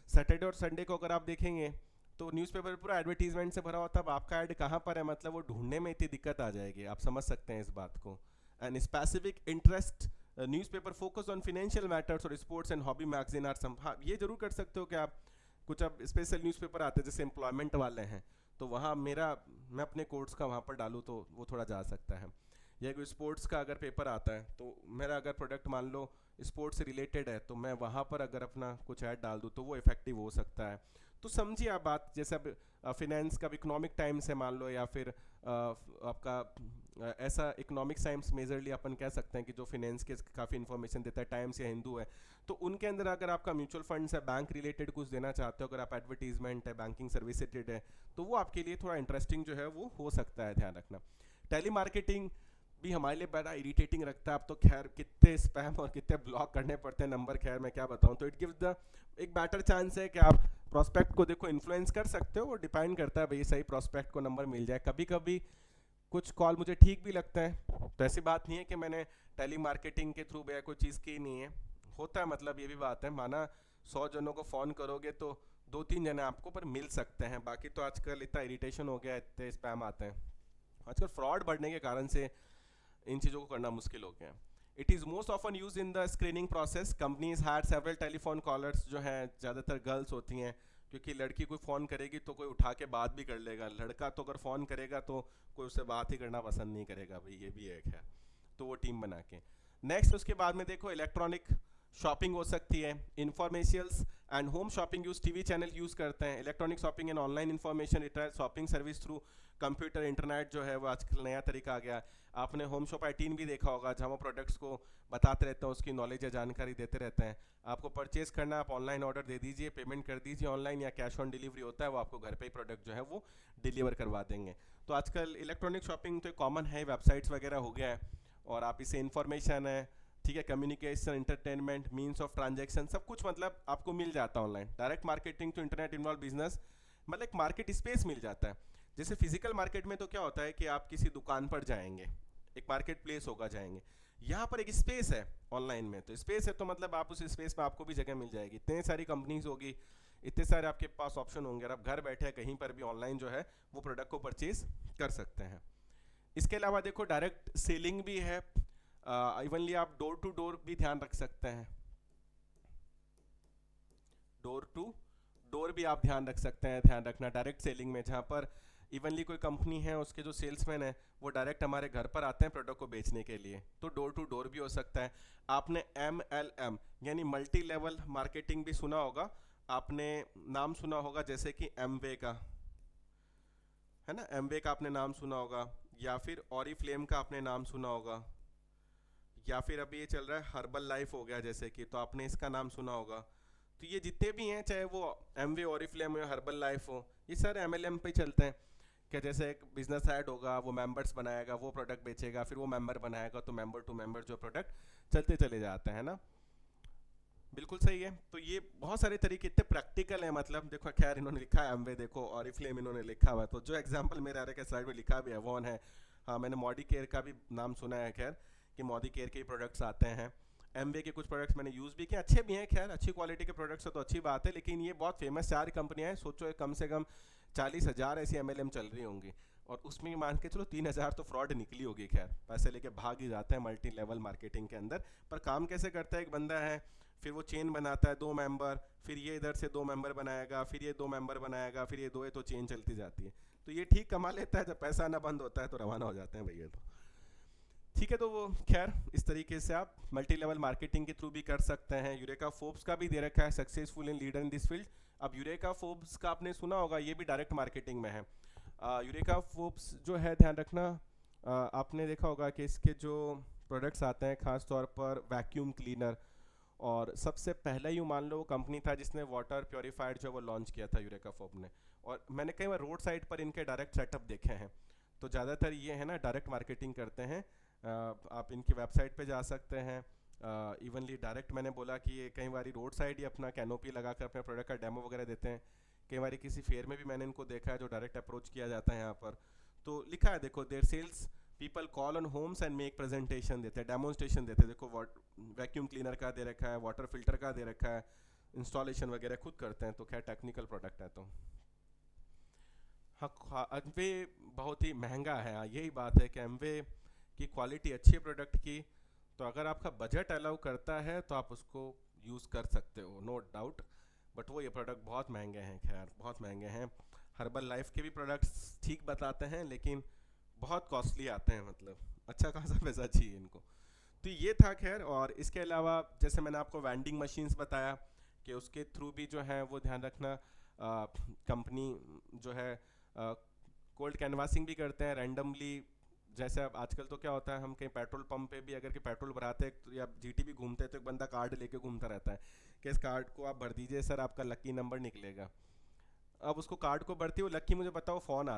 [SPEAKER 1] सैटरडे और संडे को अगर आप देखेंगे तो न्यूज़पेपर पूरा एडवर्टीजमेंट से भरा होता है, अब आपका ऐड कहाँ पर है, मतलब वो ढूंढने में इतनी दिक्कत आ जाएगी, आप समझ सकते हैं इस बात को। And specific interest newspaper focus on financial matters और sports and hobby magazine are some. हाँ, ये जरूर कर सकते हो कि आप कुछ अब स्पेशल न्यूज़पेपर आते हैं जैसे एम्प्लॉयमेंट वाले हैं, तो वहाँ मैं अपने कोर्स का वहाँ पर डालूँ तो वो थोड़ा जा सकता है। या कोई स्पोर्ट्स का अगर पेपर आता है तो मेरा अगर प्रोडक्ट मान लो स्पोर्ट्स से रिलेटेड है तो मैं वहाँ पर अगर अपना कुछ ऐड डाल दूँ तो वो इफेक्टिव हो सकता है। तो समझिए आप बात, जैसे अब फिनेंस का इकोनॉमिक टाइम्स है मान लो, या फिर आपका ऐसा इकोनॉमिक टाइम्स मेजरली अपन कह सकते हैं कि जो फिनेंस के काफ़ी इन्फॉर्मेशन देता है, टाइम्स या हिंदू है, तो उनके अंदर अगर आपका म्यूचुअल फंड्स है, बैंक रिलेटेड कुछ देना चाहते हो, अगर आप एडवर्टीजमेंट है, बैंकिंग सर्विस रिलेटेड है, तो वो आपके लिए थोड़ा इंटरेस्टिंग जो है वो हो सकता है, ध्यान रखना। टेली मार्केटिंग भी हमारे लिए बड़ा इरिटेटिंग रखता है, अब तो खैर कितने स्पैम और कितने ब्लॉक करने पड़ते हैं नंबर, खैर मैं क्या बताऊं। तो इट गिव्स द एक बेटर चांस है कि आप प्रोस्पेक्ट को देखो इन्फ्लुएंस कर सकते हो, वो डिपेंड करता है भाई सही प्रोस्पेक्ट को नंबर मिल जाए। कभी कभी कुछ कॉल मुझे ठीक भी लगता है, तो ऐसी बात नहीं है कि मैंने टेली मार्केटिंग के थ्रू भैया कोई चीज़ की नहीं है, होता है, मतलब ये भी बात है, माना 100 जनों को फ़ोन करोगे तो 2-3 जने आपको पर मिल सकते हैं, बाकी तो आजकल इतना इरिटेशन हो गया, इतने स्पैम आते हैं, आजकल फ्रॉड बढ़ने के कारण से इन चीज़ों को करना मुश्किल हो गया है। It is most often use in the screening process, companies had several telephone callers, जो हैं ज़्यादातर गर्ल्स होती हैं, क्योंकि लड़की कोई फ़ोन करेगी तो कोई उठा के बात भी कर लेगा, लड़का तो अगर फ़ोन करेगा तो कोई उससे बात ही करना पसंद नहीं करेगा, भाई ये भी एक है, तो वो टीम बना के। नेक्स्ट उसके बाद में देखो इलेक्ट्रॉनिक शॉपिंग हो सकती है, infomercials and home shopping use TV channel use करते हैं, electronic shopping and online information retail shopping service through computer internet जो है वो आजकल नया तरीका आ गया। आपने होम शॉप 18 भी देखा होगा, जहाँ वो प्रोडक्ट्स को बताते रहते हैं, उसकी नॉलेज या जानकारी देते रहते हैं। आपको परचेज करना है, आप ऑनलाइन ऑर्डर दे दीजिए, पेमेंट कर दीजिए ऑनलाइन, या कैश ऑन डिलीवरी होता है, वो आपको घर पे ही प्रोडक्ट जो है वो डिलीवर करवा देंगे। तो आजकल इलेक्ट्रॉनिक शॉपिंग तो कॉमन है, वेबसाइट्स वगैरह हो गया है, और आप इसे इन्फॉर्मेशन है, ठीक है, communication, entertainment, means of transaction, सब कुछ मतलब आपको मिल जाता है ऑनलाइन। डायरेक्ट मार्केटिंग तो इंटरनेट इन्वॉल्व बिजनेस, मतलब एक मार्केट स्पेस मिल जाता है। जैसे फिजिकल मार्केट में तो क्या होता है कि आप किसी दुकान पर जाएंगे, एक मार्केट प्लेस होगा, जाएंगे, यहाँ पर एक स्पेस है ऑनलाइन में, तो स्पेस है तो मतलब आप उस स्पेस में आपको भी जगह मिल जाएगी, इतने सारी कंपनीज होगी, इतने सारे आपके पास ऑप्शन होंगे, और आप घर बैठे कहीं पर भी ऑनलाइन जो है वो प्रोडक्ट को परचेज कर सकते हैं। इसके अलावा देखो डायरेक्ट सेलिंग भी है, इवनली आप डोर टू डोर भी ध्यान रख सकते हैं, डोर टू डोर भी आप ध्यान रख सकते हैं, ध्यान रखना डायरेक्ट सेलिंग में, जहाँ पर इवनली कोई कंपनी है उसके जो सेल्समैन है वो डायरेक्ट हमारे घर पर आते हैं प्रोडक्ट को बेचने के लिए, तो डोर टू डोर भी हो सकता है। आपने MLM यानी मल्टी लेवल मार्केटिंग भी सुना होगा, आपने नाम सुना होगा जैसे कि एमवे का, है ना, एमवे का आपने नाम सुना होगा, या फिर ऑरिफ्लेम का आपने नाम सुना होगा, या फिर अभी ये चल रहा है हर्बल लाइफ हो गया जैसे कि, तो आपने इसका नाम सुना होगा। तो ये जितने भी हैं, चाहे वो एमवे, ऑरिफ्लेम हो या हर्बल लाइफ हो, ये सारे MLM पे चलते हैं। क्या जैसे एक बिजनेस ऐड होगा, वो मेंबर्स बनाएगा, वो प्रोडक्ट बेचेगा, फिर वो मेंबर बनाएगा, तो मेंबर टू मेंबर जो प्रोडक्ट चलते चले जाते हैं ना, बिल्कुल सही है। तो ये बहुत सारे तरीके इतने प्रैक्टिकल है, मतलब देखो खैर इन्होंने लिखा है एमवे, देखो ऑरिफ्लेम इन्होंने लिखा हुआ है, तो जो एग्जांपल मेरे आ रहे के स्लाइड में लिखा भी है वो है, हाँ मैंने मॉडी केयर का भी नाम सुना है, खैर कि मॉडी केयर के प्रोडक्ट्स आते हैं। एमवे के कुछ प्रोडक्ट्स मैंने यूज़ भी किए, अच्छे भी हैं, खैर अच्छी क्वालिटी के प्रोडक्ट्स है तो अच्छी बात है, लेकिन ये बहुत फेमस 4 कंपनियां हैं, सोचो कम से कम 40,000 ऐसी MLM चल रही होंगी, और उसमें मान के चलो 3,000 तो फ्रॉड निकली होगी, खैर पैसे लेके भाग ही जाते हैं मल्टी लेवल मार्केटिंग के अंदर। पर काम कैसे करता है, एक बंदा है, फिर वो चेन बनाता है 2 मेंबर, फिर ये इधर से 2 मेंबर बनाएगा, फिर ये 2 मेंबर बनाएगा, फिर ये 2 है, तो चेन चलती जाती है। तो ये ठीक कमा लेता है, जब पैसा आना बंद होता है तो रवाना हो जाते हैं भैया। तो ठीक है, तो वो खैर इस तरीके से आप मल्टी लेवल मार्केटिंग के थ्रू भी कर सकते हैं। यूरेका फोर्ब्स का भी दे रखा है successful in leader in this field. अब यूरेका फोर्ब्स का आपने सुना होगा, ये भी डायरेक्ट मार्केटिंग में है। यूरेका फोर्ब्स जो है, ध्यान रखना, आपने देखा होगा कि इसके जो प्रोडक्ट्स आते हैं खास तौर पर वैक्यूम क्लीनर, और सबसे पहला ही मान लो वो कंपनी था जिसने वाटर प्योरीफायर जो वो लॉन्च किया था यूरेका फोर्ब ने, और मैंने कई बार रोड साइड पर इनके डायरेक्ट सेटअप देखे हैं। तो ज़्यादातर ये है ना डायरेक्ट मार्केटिंग करते हैं। आप इनकी वेबसाइट पे जा सकते हैं, इवनली डायरेक्ट मैंने बोला कि ये कई बार रोड साइड ही अपना कैनोपी लगाकर अपने प्रोडक्ट का डेमो वगैरह देते हैं। कई बार किसी फेयर में भी मैंने इनको देखा है जो डायरेक्ट अप्रोच किया जाता है यहाँ पर। तो लिखा है देखो, their sales people call on homes and make presentation देते हैं, डेमोन्स्ट्रेशन देते हैं। देखो वैक्यूम क्लीनर का दे रखा है, वाटर फिल्टर का दे रखा है, इंस्टॉलेशन वगैरह खुद करते हैं, तो खैर टेक्निकल प्रोडक्ट है। तो हाँ, एमवे बहुत ही महंगा है, हाँ यही बात है कि एमवे की क्वालिटी अच्छी है प्रोडक्ट की, तो अगर आपका बजट अलाउ करता है तो आप उसको यूज़ कर सकते हो, नो डाउट। बट वो ये प्रोडक्ट बहुत महंगे हैं, खैर बहुत महंगे हैं। हर्बल लाइफ के भी प्रोडक्ट्स ठीक बताते हैं, लेकिन बहुत कॉस्टली आते हैं, मतलब अच्छा खासा पैसा चाहिए इनको। तो ये था खैर। और इसके अलावा जैसे मैंने आपको वेंडिंग मशीन्स बताया कि उसके थ्रू भी जो है वो ध्यान रखना, कंपनी जो है कोल्ड कैनवासिंग भी करते हैं रैंडमली। जैसे अब आजकल तो क्या होता है, हम कहीं पेट्रोल पंप पे भी अगर कि पेट्रोल भराते हैं तो, या जीटी भी घूमते हैं, तो एक बंदा कार्ड लेके घूमता रहता है कि इस कार्ड को आप भर दीजिए सर, आपका लकी नंबर निकलेगा। अब उसको कार्ड को भरती है वो लकी, मुझे पता, वो फ़ोन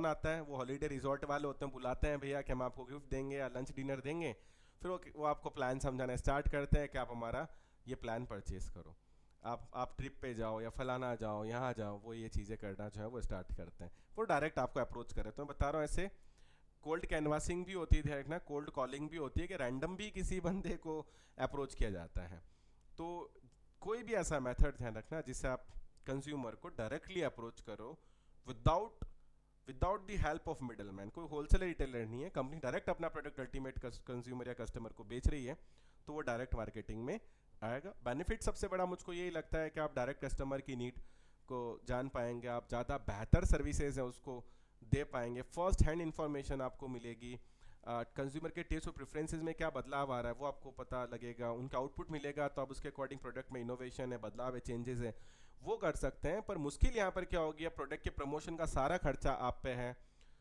[SPEAKER 1] आता है, वो हॉलीडे रिजॉर्ट वाले होते हैं, बुलाते हैं भैया कि हम आपको गिफ्ट देंगे या लंच डिनर देंगे। फिर वो आपको प्लान समझाना स्टार्ट करते हैं कि आप हमारा ये प्लान परचेज़ करो, आप ट्रिप पे जाओ या फलाना जाओ, यहाँ जाओ, वो ये चीज़ें करना जो है वो स्टार्ट करते हैं। वो डायरेक्ट आपको अप्रोच करे, तो मैं बता रहा हूँ ऐसे कोल्ड कैनवासिंग भी होती है ना, कोल्ड कॉलिंग भी होती है कि रैंडम भी किसी बंदे को अप्रोच किया जाता है। तो कोई भी ऐसा मेथड ध्यान रखना जिससे आप कंज्यूमर को डायरेक्टली अप्रोच करो without the help of middle man. कोई होलसेलर रिटेलर नहीं है, कंपनी डायरेक्ट अपना प्रोडक्ट अल्टीमेट कंज्यूमर या कस्टमर को बेच रही है, तो वो डायरेक्ट मार्केटिंग में आएगा। बेनिफिट सबसे बड़ा मुझको यही लगता है कि आप डायरेक्ट कस्टमर की नीड को जान पाएंगे, आप ज़्यादा बेहतर सर्विसेज हैं उसको दे पाएंगे, फर्स्ट हैंड इंफॉर्मेशन आपको मिलेगी, कंज्यूमर के टेस्ट और प्रेफरेंसेस में क्या बदलाव आ रहा है वो आपको पता लगेगा, उनका आउटपुट मिलेगा, तो आप उसके अकॉर्डिंग प्रोडक्ट में इनोवेशन है, बदलाव है, चेंजेस है, वो कर सकते हैं। पर मुश्किल यहाँ पर क्या होगी, प्रोडक्ट के प्रमोशन का सारा खर्चा आप पे है,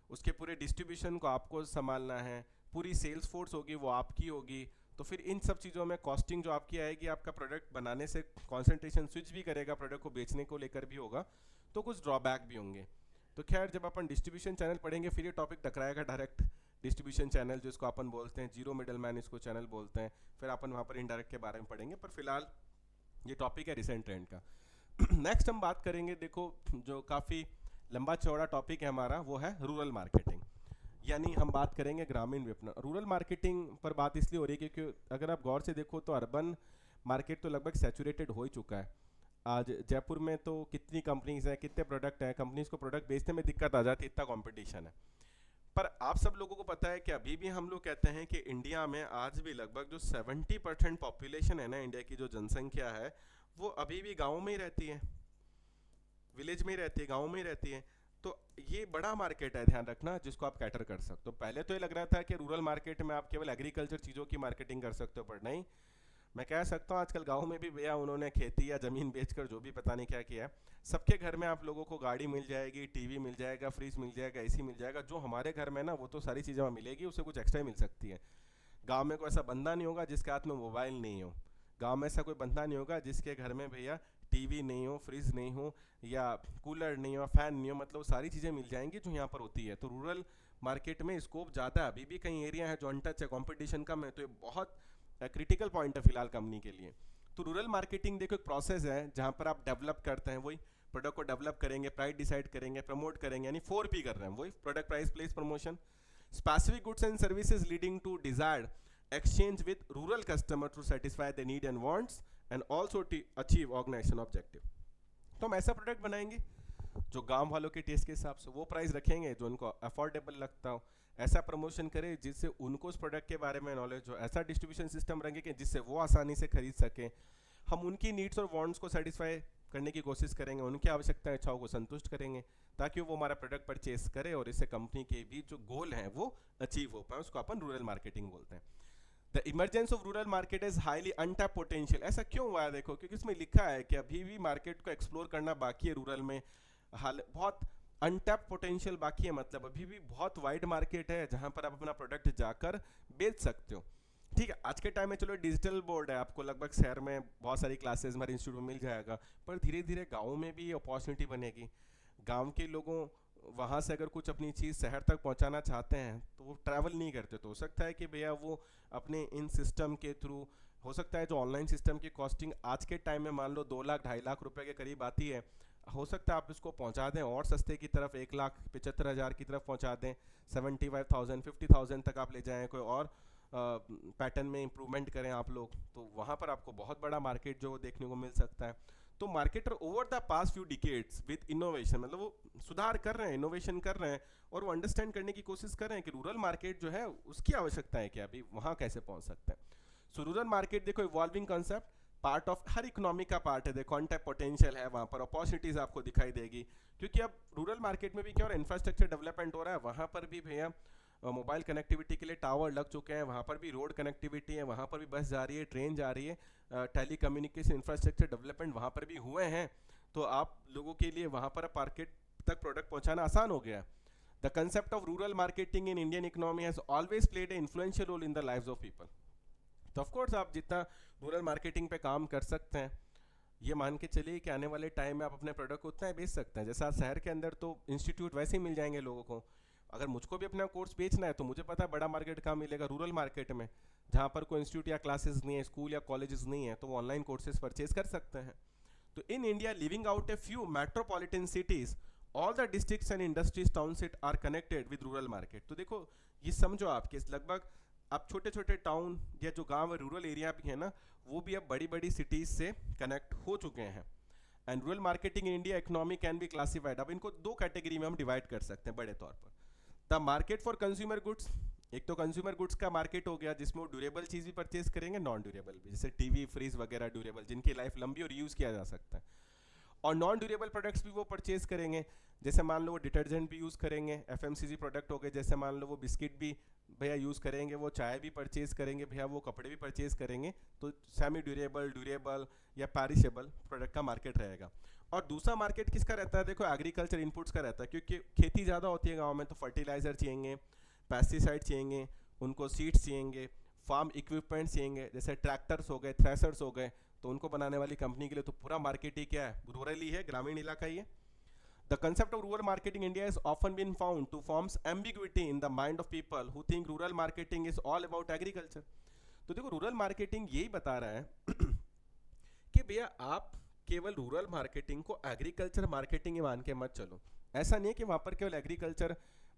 [SPEAKER 1] उसके पूरे डिस्ट्रीब्यूशन को आपको संभालना है, पूरी सेल्स फोर्स होगी वो आपकी होगी। तो फिर इन सब चीज़ों में कॉस्टिंग जो आपकी आएगी, आपका प्रोडक्ट बनाने से कॉन्सेंट्रेशन स्विच भी करेगा, प्रोडक्ट को बेचने को लेकर भी होगा, तो कुछ ड्रॉबैक भी होंगे। तो खैर जब अपन डिस्ट्रीब्यूशन चैनल पढ़ेंगे फिर ये टॉपिक टकराएगा डायरेक्ट डिस्ट्रीब्यूशन चैनल, जिसको अपन बोलते हैं जीरो मिडल मैन, इसको चैनल बोलते हैं, फिर अपन वहाँ पर इनडायरेक्ट के बारे में पढ़ेंगे। पर फिलहाल ये टॉपिक है रिसेंट ट्रेंड का। नेक्स्ट हम बात करेंगे, देखो जो काफ़ी लंबा चौड़ा टॉपिक है हमारा, वो है रूरल मार्केटिंग। यानी हम बात करेंगे ग्रामीण विपणन। रूरल मार्केटिंग पर बात इसलिए हो रही है क्योंकि अगर आप गौर से देखो तो अर्बन मार्केट तो लगभग सैचुरेटेड हो ही चुका है। आज जयपुर में तो कितनी कंपनीज हैं, कितने प्रोडक्ट हैं, कंपनीज को प्रोडक्ट बेचने में दिक्कत आ जाती है, इतना कंपटीशन है। पर आप सब लोगों को पता है कि अभी भी हम लोग कहते हैं कि इंडिया में आज भी लगभग जो 70% पॉपुलेशन है ना, इंडिया की जो जनसंख्या है वो अभी भी गाँव में ही रहती है, विलेज में ही रहती है, गाँव में ही रहती है। तो ये बड़ा मार्केट है, ध्यान रखना, जिसको आप कैटर कर सकते हो। पहले तो ये लग रहा था कि रूरल मार्केट में आप केवल एग्रीकल्चर चीज़ों की मार्केटिंग कर सकते हो, पर नहीं, मैं कह सकता हूँ आजकल गांव में भी भैया उन्होंने खेती या ज़मीन बेचकर जो भी पता नहीं क्या किया है। सबके घर में आप लोगों को गाड़ी मिल जाएगी, टीवी मिल जाएगा, फ्रिज मिल जाएगा, एसी मिल जाएगा। जो हमारे घर में ना वो तो सारी चीज़ें मिलेगी, उससे कुछ एक्स्ट्रा मिल सकती है। गाँव में कोई ऐसा बंदा नहीं होगा जिसके हाथ में मोबाइल नहीं हो, गाँव में ऐसा कोई बंदा नहीं होगा जिसके घर में भैया टीवी नहीं हो, फ्रिज नहीं हो, या कूलर नहीं हो, फैन नहीं हो। मतलब सारी चीज़ें मिल जाएंगी जो यहाँ पर होती है। तो रूरल मार्केट में स्कोप ज़्यादा है, अभी भी कई एरिया है जो अनटच है, कंपटीशन कम है, तो ये बहुत क्रिटिकल पॉइंट है फिलहाल कंपनी के लिए। तो रूरल मार्केटिंग देखो एक प्रोसेस है जहाँ पर आप डेवलप करते हैं, वही प्रोडक्ट को डेवलप करेंगे, प्राइस डिसाइड करेंगे, प्रमोट करेंगे, यानी 4P कर रहे हैं, वही product, price, place, promotion, specific goods and services leading to desired exchange with rural customer to satisfy their need and wants and also to achieve organization objective। तो हम ऐसा प्रोडक्ट बनाएंगे जो गांव वालों के टेस्ट के हिसाब से, वो प्राइस रखेंगे जो उनको अफोर्डेबल लगता हो, ऐसा प्रमोशन करें जिससे उनको उस प्रोडक्ट के बारे में नॉलेज हो, ऐसा डिस्ट्रीब्यूशन सिस्टम रखेंगे जिससे वो आसानी से खरीद सकें। हम उनकी नीड्स और वांट्स को सेटिस्फाई करने की कोशिश करेंगे, उनकी आवश्यकता इच्छाओं को संतुष्ट करेंगे ताकि वो हमारा प्रोडक्ट परचेस करे और इससे कंपनी के भी जो गोल हैं वो अचीव हो पाए। उसको अपन रूरल मार्केटिंग बोलते हैं। The emergence of rural market is highly untapped potential. ऐसा क्यों हुआ है देखो, क्योंकि इसमें लिखा है कि अभी भी मार्केट को एक्सप्लोर करना बाकी है रूरल में, हाल बहुत अनटैप पोटेंशियल बाकी है। मतलब अभी भी बहुत वाइड मार्केट है जहां पर आप अपना प्रोडक्ट जाकर बेच सकते हो। ठीक है, आज के टाइम में चलो डिजिटल बोर्ड है, आपको लगभग शहर में बहुत सारी क्लासेस हमारे इंस्टीट्यूट में मिल जाएगा, पर धीरे धीरे गाँव में भी अपॉर्चुनिटी बनेगी। गाँव के लोगों वहाँ से अगर कुछ अपनी चीज़ शहर तक पहुँचाना चाहते हैं तो वो ट्रैवल नहीं करते, तो हो सकता है कि भैया वो अपने इन सिस्टम के थ्रू, हो सकता है जो ऑनलाइन सिस्टम की कॉस्टिंग आज के टाइम में मान लो 2 लाख 2.5 लाख रुपए के करीब आती है, हो सकता है आप इसको पहुंचा दें और सस्ते की तरफ 1,75,000 की तरफ पहुंचा दें, 75,000 50,000 तक आप ले जाएं, कोई और पैटर्न में इंप्रूवमेंट करें आप लोग, तो वहाँ पर आपको बहुत बड़ा मार्केट जो देखने को मिल सकता है। तो marketer over the past few decades with innovation, मतलब वो सुधार कर रहे हैं, इनोवेशन कर रहे हैं और वो अंडरस्टैंड करने की कोशिश कर रहे हैं कि रूरल मार्केट जो है उसकी आवश्यकता है क्या, अभी वहाँ कैसे पहुँच सकते हैं। सो रूरल मार्केट देखो evolving concept, part of her economy का पार्ट है, देखो अनटैप पोटेंशियल है, वहाँ पर अपॉर्चुनिटीज आपको दिखाई देगी। क्योंकि अब रूरल मार्केट में भी क्या हो रहा है, इंफ्रास्ट्रक्चर डेवलपमेंट हो रहा है, वहाँ पर भी भैया मोबाइल कनेक्टिविटी के लिए टावर लग चुके हैं, वहाँ पर भी रोड कनेक्टिविटी है, वहाँ पर भी बस जा रही है, ट्रेन जा रही है, टेली कम्युनिकेशन इंफ्रास्ट्रक्चर डेवलपमेंट वहाँ पर भी हुए हैं। तो आप लोगों के लिए वहाँ पर मार्केट तक प्रोडक्ट पहुँचाना आसान हो गया। The concept of rural marketing in Indian economy has always played a influential role in the lives of people. तो ऑफ कोर्स आप जितना रूरल मार्केटिंग पे काम कर सकते हैं, ये मान के चलिए कि आने वाले टाइम में आप अपने प्रोडक्ट को उतना ही बेच सकते हैं। जैसा शहर के अंदर तो इंस्टीट्यूट वैसे ही मिल जाएंगे लोगों को, अगर मुझको भी अपना कोर्स बेचना है तो मुझे पता है बड़ा मार्केट कहाँ मिलेगा, रूरल मार्केट में, जहाँ पर कोई इंस्टीट्यूट या क्लासेस नहीं है, स्कूल या कॉलेजेस नहीं है, तो वो ऑनलाइन कोर्सेज परचेज कर सकते हैं। तो in India living out a few metropolitan cities, all the districts and industries township are connected with rural market. तो देखो ये समझो आपके लगभग अब छोटे छोटे टाउन या जो गांव रूरल एरिया भी है ना, वो भी अब बड़ी बड़ी सिटीज से कनेक्ट हो चुके हैं। And rural marketing in India economy can be classified, अब इनको 2 कैटेगरी में हम डिवाइड कर सकते हैं बड़े तौर पर। The market for consumer goods, एक तो कंज्यूमर गुड्स का मार्केट हो गया जिसमें वो ड्यूरेबल चीज़ भी परचेज करेंगे, नॉन ड्यूरेबल भी, जैसे टीवी, फ्रिज वगैरह ड्यूरेबल, जिनकी लाइफ लंबी और यूज़ किया जा सकता है। और नॉन ड्यूरेबल प्रोडक्ट्स भी वो परचेज करेंगे, जैसे मान लो वो डिटर्जेंट भी यूज़ करेंगे, एफएमसीजी प्रोडक्ट हो गए, जैसे मान लो वो बिस्किट भी भैया यूज़ करेंगे, वो चाय भी परचेज करेंगे भैया, वो कपड़े भी परचेज करेंगे। तो सेमी ड्यूरेबल, ड्यूरेबल या पैरिशेबल प्रोडक्ट का मार्केट रहेगा। और दूसरा मार्केट किसका रहता है, देखो एग्रीकल्चर इनपुट्स का रहता है, क्योंकि खेती ज़्यादा होती है गाँव में, तो फर्टिलाइज़र चाहिए, पेस्टिसाइड चाहिए, उनको सीड्स चाहिए, फार्म इक्विपमेंट्स चाहिए, जैसे ट्रैक्टर्स हो गए, थ्रेसर्स हो गए, तो उनको बनाने वाली कंपनी के लिए तो पूरा मार्केट ही क्या है, रूरल ही है, ग्रामीण इलाका ही है। The concept of rural marketing India is often been found to forms ambiguity in the mind of people who think rural marketing is all about agriculture. तो देखो रूरल मार्केटिंग यही बता रहा है कि भैया आप केवल रूरल मार्केटिंग को एग्रीकल्चर मार्केटिंग ही मान के मत चलो। ऐसा नहीं है कि वहाँ पर केवल एग्रीकल्चर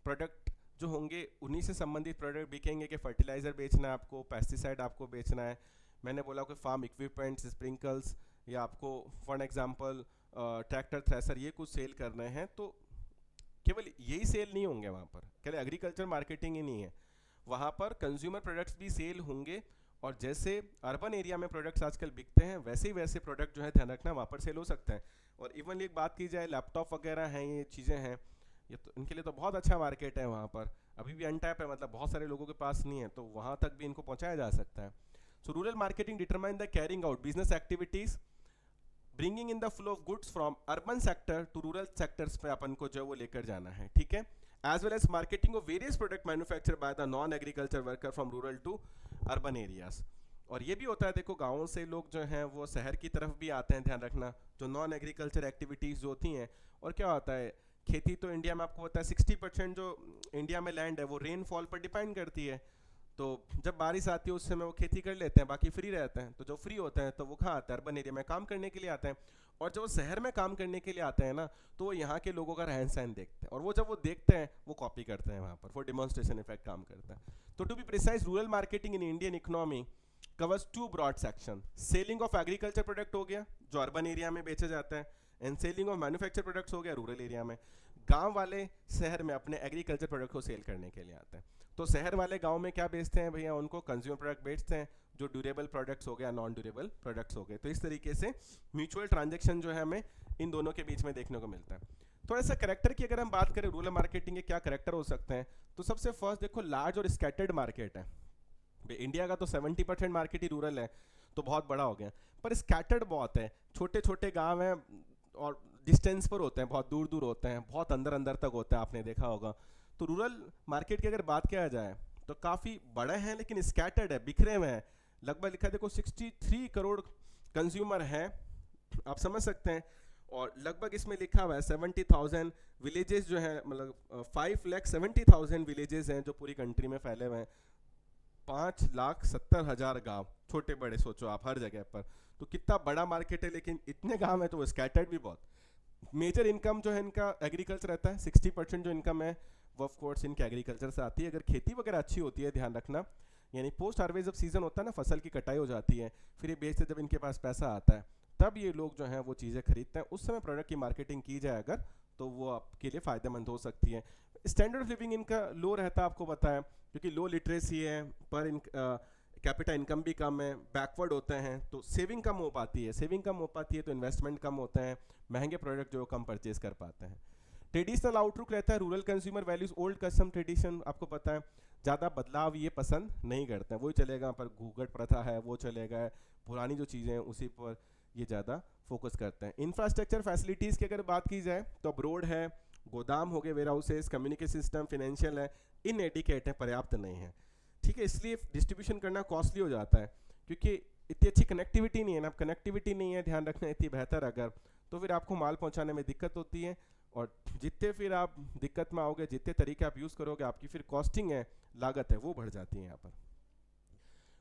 [SPEAKER 1] प्रोडक्ट जो होंगे उन्हीं से संबंधित प्रोडक्ट बिकेंगे कि फर्टिलाइज़र बेचना है आपको, पेस्टिसाइड आपको बेचना है, मैंने बोला कोई फार्म इक्विपमेंट्स, स्प्रिंकल्स, या आपको फॉर एग्जांपल ट्रैक्टर, थ्रेसर, ये कुछ सेल करने हैं, तो केवल यही सेल नहीं होंगे वहाँ पर, केवल एग्रीकल्चर मार्केटिंग ही नहीं है, वहाँ पर कंज्यूमर प्रोडक्ट्स भी सेल होंगे। और जैसे अर्बन एरिया में प्रोडक्ट्स आजकल बिकते हैं, वैसे ही वैसे प्रोडक्ट जो है ध्यान रखना वहाँ पर सेल हो सकते हैं। और इवन एक बात की जाए, लैपटॉप वगैरह हैं, ये चीज़ें हैं, ये तो इनके लिए तो बहुत अच्छा मार्केट है वहाँ पर, अभी भी अनटैप है, मतलब बहुत सारे लोगों के पास नहीं है, तो वहाँ तक भी इनको पहुँचाया जा सकता है। So rural marketing determine the carrying out business activities, bringing in the flow of goods from urban sector to rural sectors पे अपन को जो वो लेकर जाना है, ठीक है। As well as marketing of various product manufacture by the non agriculture worker from rural to urban areas. और ये भी होता है, देखो गाँवों से लोग जो हैं वो शहर की तरफ भी आते हैं, ध्यान रखना, जो नॉन एग्रीकल्चर एक्टिविटीज़ जो होती हैं। और क्या होता है, खेती तो इंडिया में आपको पता है 60% जो इंडिया में लैंड है वो रेनफॉल पर डिपेंड करती है, तो जब बारिश आती है उस समय वो खेती कर लेते हैं, बाकी फ्री रहते हैं। तो जो फ्री होते हैं तो वो कहाँ आते हैं, अर्बन एरिया में काम करने के लिए आते हैं। और जब वो शहर में काम करने के लिए आते हैं ना, तो वो यहाँ के लोगों का रहन सहन देखते हैं, और वो जब वो देखते हैं वो कॉपी करते हैं, वहाँ पर वो डिमॉन्स्ट्रेशन इफेक्ट काम करता है। तो to be precise, rural marketing in Indian economy covers two broad section. Selling of agriculture product हो गया जो अर्बन एरिया में बेचा जाता है, and selling of manufacture products हो गया रूरल एरिया में। गांव वाले शहर में अपने एग्रीकल्चर प्रोडक्ट को सेल करने के लिए आते हैं। तो शहर वाले गांव में क्या बेचते हैं भैया, उनको कंज्यूमर प्रोडक्ट बेचते हैं, जो ड्यूरेबल प्रोडक्ट्स हो गया, नॉन ड्यूरेबल प्रोडक्ट्स हो गए। तो इस तरीके से म्यूचुअल ट्रांजेक्शन जो है हमें इन दोनों के बीच में देखने को मिलता है। थोड़ा सा करेक्टर की अगर हम बात करें, रूरल मार्केटिंग के क्या करेक्टर हो सकते हैं, तो सबसे फर्स्ट देखो, लार्ज और स्कैटर्ड मार्केट है। इंडिया का तो 70% मार्केट ही रूरल है, तो बहुत बड़ा हो गया, पर स्कैटर्ड बहुत है, छोटे छोटे गांव हैं और डिस्टेंस पर होते हैं, बहुत दूर दूर होते हैं, बहुत अंदर अंदर तक होता है, आपने देखा होगा। तो रूरल मार्केट की अगर बात किया जाए तो काफ़ी बड़े हैं, लेकिन स्कैटर्ड है, बिखरे हुए हैं। लगभग लिखा है देखो 63 करोड़ कंज्यूमर हैं, आप समझ सकते हैं। और लगभग इसमें लिखा हुआ है 70,000 विलेजेस जो हैं, मतलब 5,70,000 विलेजेस हैं जो पूरी कंट्री में फैले हुए हैं। 5,70,000 गांव, छोटे बड़े सोचो आप, हर जगह पर। तो कितना बड़ा मार्केट है, लेकिन इतने गांव है तो वो स्कैटर्ड भी बहुत। मेजर इनकम जो है इनका एग्रीकल्चर रहता है, 60% जो इनकम है वो ऑफ कोर्स इनके एग्रीकल्चर से आती है। अगर खेती वगैरह अच्छी होती है, ध्यान रखना, यानी पोस्ट हार्वेस्ट जब सीजन होता है ना, फसल की कटाई हो जाती है, फिर ये बेचते जब इनके पास पैसा आता है, तब ये लोग जो हैं वो चीज़ें खरीदते हैं। उस समय प्रोडक्ट की मार्केटिंग की जाए अगर, तो वो आपके लिए फ़ायदेमंद हो सकती है। स्टैंडर्ड ऑफ लिविंग इनका लो रहता है, आपको पता है, क्योंकि लो लिटरेसी है, पर इन कैपिटल इनकम भी कम है, बैकवर्ड होते हैं, तो सेविंग कम हो पाती है। सेविंग कम हो पाती है तो इन्वेस्टमेंट कम होते हैं, महंगे प्रोडक्ट जो कम परचेज कर पाते हैं। ट्रेडिशनल आउटलुक रहता है, rural consumer values old custom tradition, आपको पता है ज़्यादा बदलाव ये पसंद नहीं करते हैं, वही चलेगा, पर घूंघट प्रथा है वो चलेगा, पुरानी जो चीज़ें हैं उसी पर ये ज़्यादा फोकस करते हैं। इंफ्रास्ट्रक्चर फैसिलिटीज़ की अगर बात की जाए तो अब रोड है, गोदाम हो गए, warehouses, communication system, financial है, इनएडिकेट है, पर्याप्त नहीं है, ठीक है। इसलिए डिस्ट्रीब्यूशन करना कॉस्टली हो जाता है, क्योंकि इतनी अच्छी कनेक्टिविटी नहीं है ना। कनेक्टिविटी नहीं है, ध्यान रखना, इतनी बेहतर अगर, तो फिर आपको माल पहुंचाने में दिक्कत होती है, और जितने फिर आप दिक्कत में आओगे, जितने तरीके आप यूज़ करोगे, आपकी फिर कॉस्टिंग है, लागत है, वो बढ़ जाती है यहाँ पर।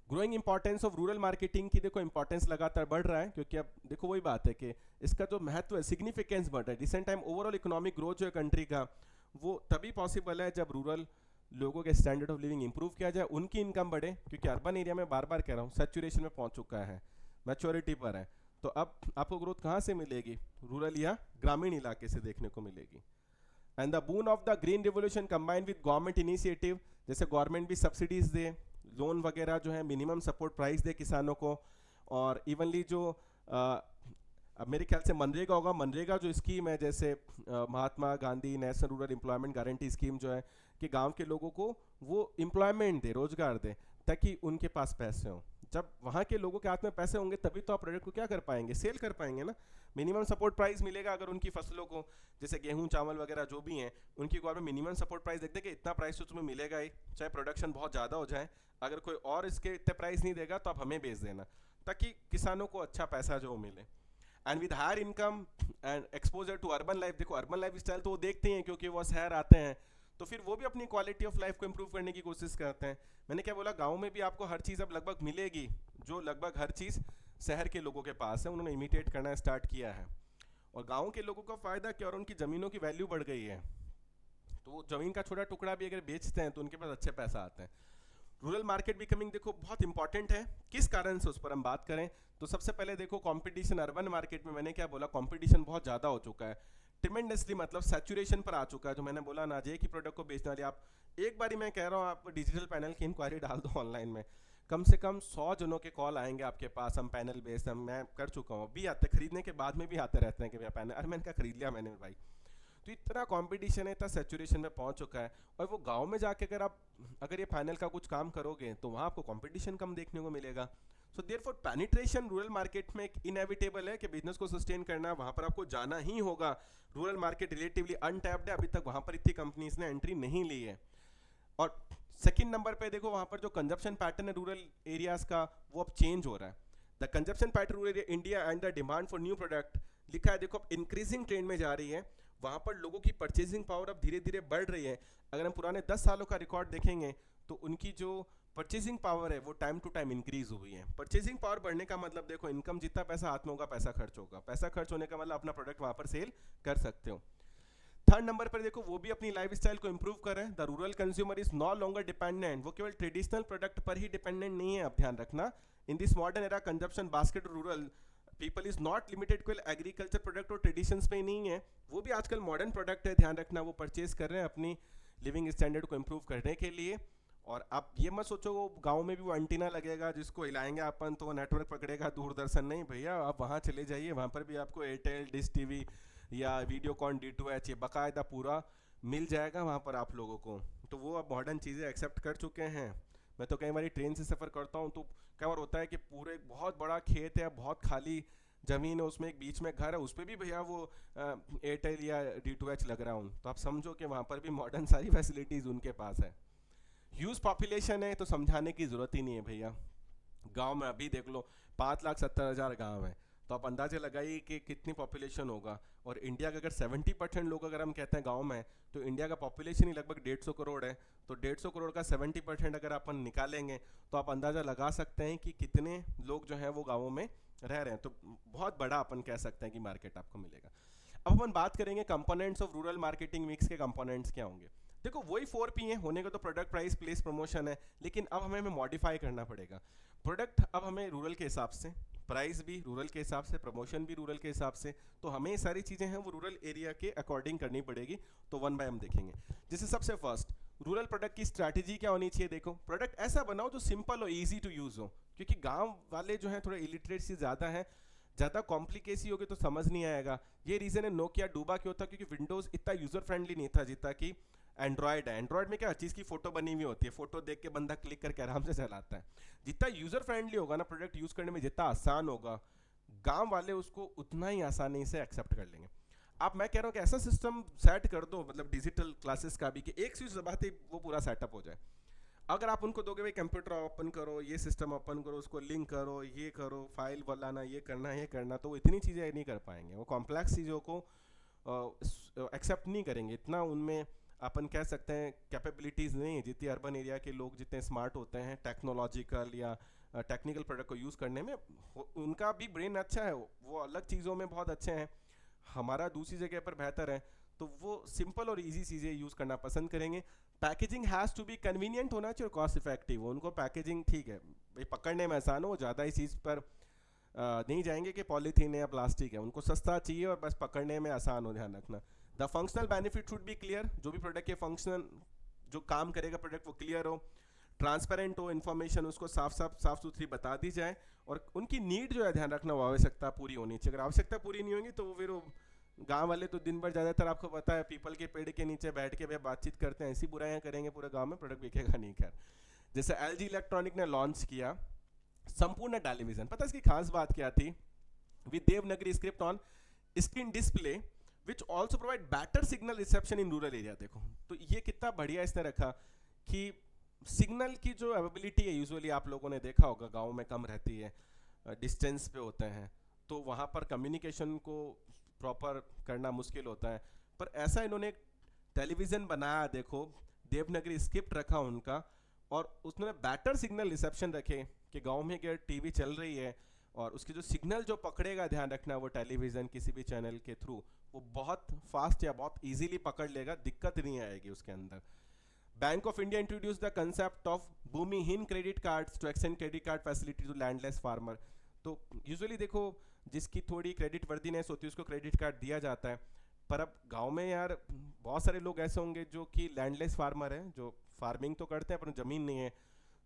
[SPEAKER 1] Growing importance of rural marketing की देखो इंपॉर्टेंस लगातार बढ़ रहा है, क्योंकि अब देखो वही बात है कि इसका जो महत्व है, सिग्निफिकेंस बढ़ रहा है। Recent time overall economic growth जो है कंट्री का, वो तभी पॉसिबल है जब रूरल लोगों के स्टैंडर्ड ऑफ लिविंग इंप्रूव किया जाए, उनकी इनकम बढ़े, क्योंकि अर्बन एरिया में बार बार कह रहा हूँ सैचुरेशन में पहुँच चुका है, मैच्योरिटी पर है, तो अब आपको ग्रोथ कहाँ से मिलेगी, रूरल या ग्रामीण इलाके से देखने को मिलेगी। And the boon of the green revolution combined with government initiative, जैसे गवर्नमेंट भी सब्सिडीज दे, लोन वगैरह जो है, मिनिमम सपोर्ट प्राइस दे किसानों को, और इवनली जो मेरे ख्याल से मनरेगा होगा, मनरेगा जो स्कीम है, जैसे Mahatma Gandhi national rural employment guarantee scheme जो है, कि गांव के लोगों को वो एम्प्लॉयमेंट दे, रोजगार दे, ताकि उनके पास पैसे हों। जब वहाँ के लोगों के हाथ में पैसे होंगे तभी तो आप प्रोडक्ट को क्या कर पाएंगे, सेल कर पाएंगे ना। मिनिमम सपोर्ट प्राइस मिलेगा अगर उनकी फसलों को, जैसे गेहूं चावल वगैरह जो भी हैं, उनकी गवर्नमेंट मिनिमम सपोर्ट प्राइस देखते कि इतना प्राइस तो तुम्हें मिलेगा ही, चाहे प्रोडक्शन बहुत ज़्यादा हो जाए, अगर कोई और इसके इतने प्राइस नहीं देगा तो आप हमें बेच देना, ताकि किसानों को अच्छा पैसा जो मिले। And with higher income and exposure to urban life, देखो अर्बन लाइफ स्टाइल तो वो देखते हैं क्योंकि वो शहर आते हैं, तो फिर वो भी अपनी क्वालिटी ऑफ लाइफ को इंप्रूव करने की कोशिश करते हैं। मैंने क्या बोला, गाँव में भी आपको हर चीज़ अब लगभग मिलेगी, जो लगभग हर चीज़ शहर के लोगों के पास है, उन्होंने इमिटेट करना स्टार्ट किया है। और गाँव के लोगों का फ़ायदा क्या, और उनकी ज़मीनों की वैल्यू बढ़ गई है, तो वो जमीन का छोटा टुकड़ा भी अगर बेचते हैं तो उनके पास अच्छे पैसा आते हैं। रूरल मार्केट बिकमिंग देखो बहुत इंपॉर्टेंट है, किस कारण से उस पर हम बात करें तो सबसे पहले देखो कंपटीशन अर्बन मार्केट में, मैंने क्या बोला, कंपटीशन बहुत ज़्यादा हो चुका है, ट्रिमेंडसली, मतलब सैचुरेशन पर आ चुका है। जो मैंने बोला ना, एक ही प्रोडक्ट को बेचने वाले आप, एक बारी मैं कह रहा हूँ आप डिजिटल पैनल की इंक्वायरी डाल दो ऑनलाइन में, कम से कम 100 जनों के कॉल आएंगे आपके पास, हम पैनल बेचते हैं, मैं कर चुका हूँ, भी आते खरीदने के बाद में भी आते रहते हैं कि भैया पैनल, अरे मैंने कहा खरीद लिया मैंने भाई। तो इतना कंपटीशन है, इतना सैचुरेशन में पहुंच चुका है। और वो गांव में जाके अगर ये पैनल का कुछ काम करोगे तो वहाँ आपको कंपटीशन कम देखने को मिलेगा। So therefore penetration rural market में इनएविटेबल है कि बिजनेस को सस्टेन करना, वहाँ पर आपको जाना ही होगा। रूरल मार्केट रिलेटिवली अनटैप्ड है, अभी तक वहाँ पर इतनी कंपनीज ने एंट्री नहीं ली है। और सेकंड नंबर पे देखो वहाँ पर जो कंजप्शन पैटर्न है रूरल एरियाज का, वो अब चेंज हो रहा है। The consumption pattern rural India and the demand for new product, लिखा है देखो, अब इंक्रीजिंग ट्रेंड में जा रही है। वहाँ पर लोगों की परचेजिंग पावर अब धीरे धीरे बढ़ रही है। अगर हम पुराने 10 सालों का रिकॉर्ड देखेंगे तो उनकी जो परचेजिंग पावर है वो टाइम टू टाइम इंक्रीज हुई है। परचेजिंग पावर बढ़ने का मतलब देखो, इनकम जितना पैसा हाथ में होगा पैसा खर्च होगा, पैसा खर्च होने का मतलब अपना प्रोडक्ट वहाँ पर सेल कर सकते हो। थर्ड नंबर पर देखो, वो भी अपनी लाइफस्टाइल को इंप्रूव कर रहे हैं। The rural consumer is no longer dependent, वो केवल ट्रेडिशनल प्रोडक्ट पर ही डिपेंडेंट नहीं है, अब ध्यान रखना। In this modern era consumption basket rural people is not limited केवल एग्रीकल्चर प्रोडक्ट और ट्रेडिशंस पे ही नहीं है, वो भी आजकल मॉडर्न प्रोडक्ट है, ध्यान रखना, वो परचेज कर रहे हैं अपनी लिविंग स्टैंडर्ड को इंप्रूव करने के लिए। और आप ये मत सोचो वो गांव में भी वो एंटीना लगेगा जिसको हिलाएंगे अपन तो वो नेटवर्क पकड़ेगा, दूरदर्शन नहीं भैया, आप वहाँ चले जाइए, वहाँ पर भी आपको एयरटेल, डिश टीवी या वीडियोकॉन D2H ये बाकायदा पूरा मिल जाएगा वहाँ पर आप लोगों को। तो वो अब मॉडर्न चीज़ें एक्सेप्ट कर चुके हैं। मैं तो कई बार ट्रेन से सफ़र करता हूँ तो कई बार होता है कि पूरे बहुत बड़ा खेत है, बहुत खाली ज़मीन है, उसमें एक बीच में घर है, उस पर भी भैया वो एयरटेल या D2H लग रहा हूँ, तो आप समझो कि वहाँ पर भी मॉडर्न सारी फैसिलिटीज़ उनके पास है। ह्यूज पॉपुलेशन है तो समझाने की ज़रूरत ही नहीं है भैया। गांव में अभी देख लो 5,70,000 गांव है, तो आप अंदाजे लगाइए कि कितनी पॉपुलेशन होगा। और इंडिया का अगर 70% लोग अगर हम कहते हैं गांव में, तो इंडिया का पॉपुलेशन ही लगभग 150 करोड़ है। तो 150 करोड़ का 70% अगर अपन निकालेंगे तो आप अंदाज़ा लगा सकते हैं कि कितने लोग जो हैं वो गाँवों में रह रहे हैं। तो बहुत बड़ा अपन कह सकते हैं कि मार्केट आपको मिलेगा। अब अपन बात करेंगे components of rural marketing mix के कंपोनेंट्स क्या होंगे। देखो वही 4P है, होने का तो प्रोडक्ट, प्राइस, प्लेस, प्रमोशन है, लेकिन अब हमें मॉडिफाई करना पड़ेगा। प्रोडक्ट अब हमें रूरल के हिसाब से, प्राइस भी रूरल के हिसाब से, प्रमोशन भी रूरल के हिसाब से, तो हमें ये सारी चीज़ें हैं वो रूरल एरिया के अकॉर्डिंग करनी पड़ेगी। तो वन बाय हम देखेंगे। जैसे सबसे फर्स्ट रूरल प्रोडक्ट की स्ट्रैटेजी क्या होनी चाहिए। देखो प्रोडक्ट ऐसा बनाओ जो सिंपल और ईजी टू यूज़ हो, क्योंकि गाँव वाले जो हैं थोड़े इलिटरेसी ज़्यादा है, ज़्यादा कॉम्प्लिकेसी होगी तो समझ नहीं आएगा। ये रीज़न है नोकिया डूबा क्यों था, क्योंकि विंडोज़ इतना यूज़र फ्रेंडली नहीं था जितना कि एंड्रॉयड है। एंड्रॉयड में क्या चीज़ की फोटो बनी हुई होती है, फोटो देख के बंदा क्लिक करके आराम से चलाता है। जितना यूज़र फ्रेंडली होगा ना प्रोडक्ट यूज़ करने में, जितना आसान होगा, गांव वाले उसको उतना ही आसानी से एक्सेप्ट कर लेंगे। आप, मैं कह रहा हूँ कि ऐसा सिस्टम सेट कर दो, मतलब डिजिटल क्लासेस का भी, कि एक स्विच दबाते वो पूरा सेटअप हो जाए। अगर आप उनको दोगे भाई कंप्यूटर ओपन करो, ये सिस्टम ओपन करो, उसको लिंक करो, ये करो, फाइल बनाना, ये करना, तो वो इतनी चीज़ें नहीं कर पाएंगे। वो कॉम्प्लेक्स चीज़ों को एक्सेप्ट नहीं करेंगे, इतना उनमें अपन कह सकते हैं कैपेबिलिटीज़ नहीं है जितनी अर्बन एरिया के लोग जितने स्मार्ट होते हैं टेक्नोलॉजिकल या टेक्निकल प्रोडक्ट को यूज़ करने में। उनका भी ब्रेन अच्छा है, वो अलग चीज़ों में बहुत अच्छे हैं, हमारा दूसरी जगह पर बेहतर है, तो वो सिंपल और इजी चीज़ें यूज़ करना पसंद करेंगे। Packaging has to be convenient होना चाहिए, कॉस्ट इफेक्टिव हो। उनको पैकेजिंग ठीक है भाई, पकड़ने में आसान हो, ज़्यादा इस चीज़ पर नहीं जाएंगे कि पॉलीथीन है या प्लास्टिक है, उनको सस्ता चाहिए और बस पकड़ने में आसान हो, ध्यान रखना। The functional benefit should be clear, जो भी प्रोडक्ट के फंक्शनल जो काम करेगा प्रोडक्ट वो क्लियर हो, ट्रांसपेरेंट हो, इन्फॉर्मेशन उसको साफ सुथरी बता दी जाए, और उनकी नीड जो है ध्यान रखना वो आवश्यकता पूरी होनी चाहिए। अगर आवश्यकता पूरी नहीं होगी तो फिर गांव वाले तो दिन भर ज़्यादातर आपको पता है पीपल के पेड़ के नीचे बैठ के भी बातचीत करते हैं, ऐसी बुराइयां करेंगे पूरे गांव में, प्रोडक्ट बिकेगा नहीं। खैर, जैसे LG इलेक्ट्रॉनिक ने लॉन्च किया संपूर्ण टेलीविजन, पता है इसकी खास बात क्या थी, with Devanagari script on screen display which also provide better signal reception in rural area. देखो तो ये कितना बढ़िया इसने रखा कि सिग्नल की जो अवेबिलिटी है, यूजुअली आप लोगों ने देखा होगा गाँव में कम रहती है, डिस्टेंस पे होते हैं, तो वहाँ पर कम्युनिकेशन को प्रॉपर करना मुश्किल होता है। पर ऐसा इन्होंने टेलीविज़न बनाया, देखो देवनागरी स्क्रिप्ट रखा उनका, और उसने बेटर सिग्नल रिसेप्शन रखे कि गांव में अगर टीवी चल रही है और उसकी जो सिग्नल जो पकड़ेगा, ध्यान रखना वो टेलीविज़न किसी भी चैनल के थ्रू, वो बहुत फास्ट या बहुत इजीली पकड़ लेगा, दिक्कत नहीं आएगी उसके अंदर। Bank of India introduce the concept of भूमिहीन credit cards to extend credit card facility to landless farmer. तो यूजुअली देखो, जिसकी थोड़ी क्रेडिट वर्दीनेस होती है उसको क्रेडिट कार्ड दिया जाता है, पर अब गांव में यार बहुत सारे लोग ऐसे होंगे जो कि लैंडलेस फार्मर हैं, जो फार्मिंग तो करते हैं पर ज़मीन नहीं है।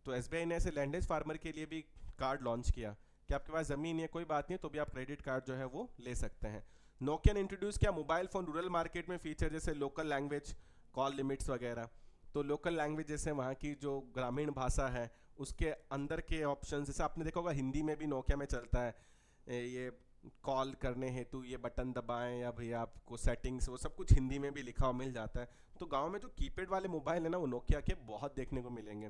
[SPEAKER 1] तो एसबीआई ने ऐसे लैंडलेस फार्मर के लिए भी कार्ड लॉन्च किया कि आपके पास ज़मीन है, कोई बात नहीं, तो भी आप क्रेडिट कार्ड जो है वो ले सकते हैं। नोकिया ने इंट्रोड्यूस किया मोबाइल फ़ोन रूरल मार्केट में फीचर जैसे लोकल लैंग्वेज कॉल लिमिट्स वगैरह। तो लोकल लैंग्वेज जैसे वहाँ की जो ग्रामीण भाषा है उसके अंदर के ऑप्शन, जैसे आपने देखा होगा हिंदी में भी नोकिया में चलता है, ये कॉल करने हेतु ये बटन दबाएं या भैया आपको सेटिंग्स, वो सब कुछ हिंदी में भी लिखा हुआ मिल जाता है। तो गांव में जो कीपैड वाले मोबाइल है ना वो नोकिया के बहुत देखने को मिलेंगे।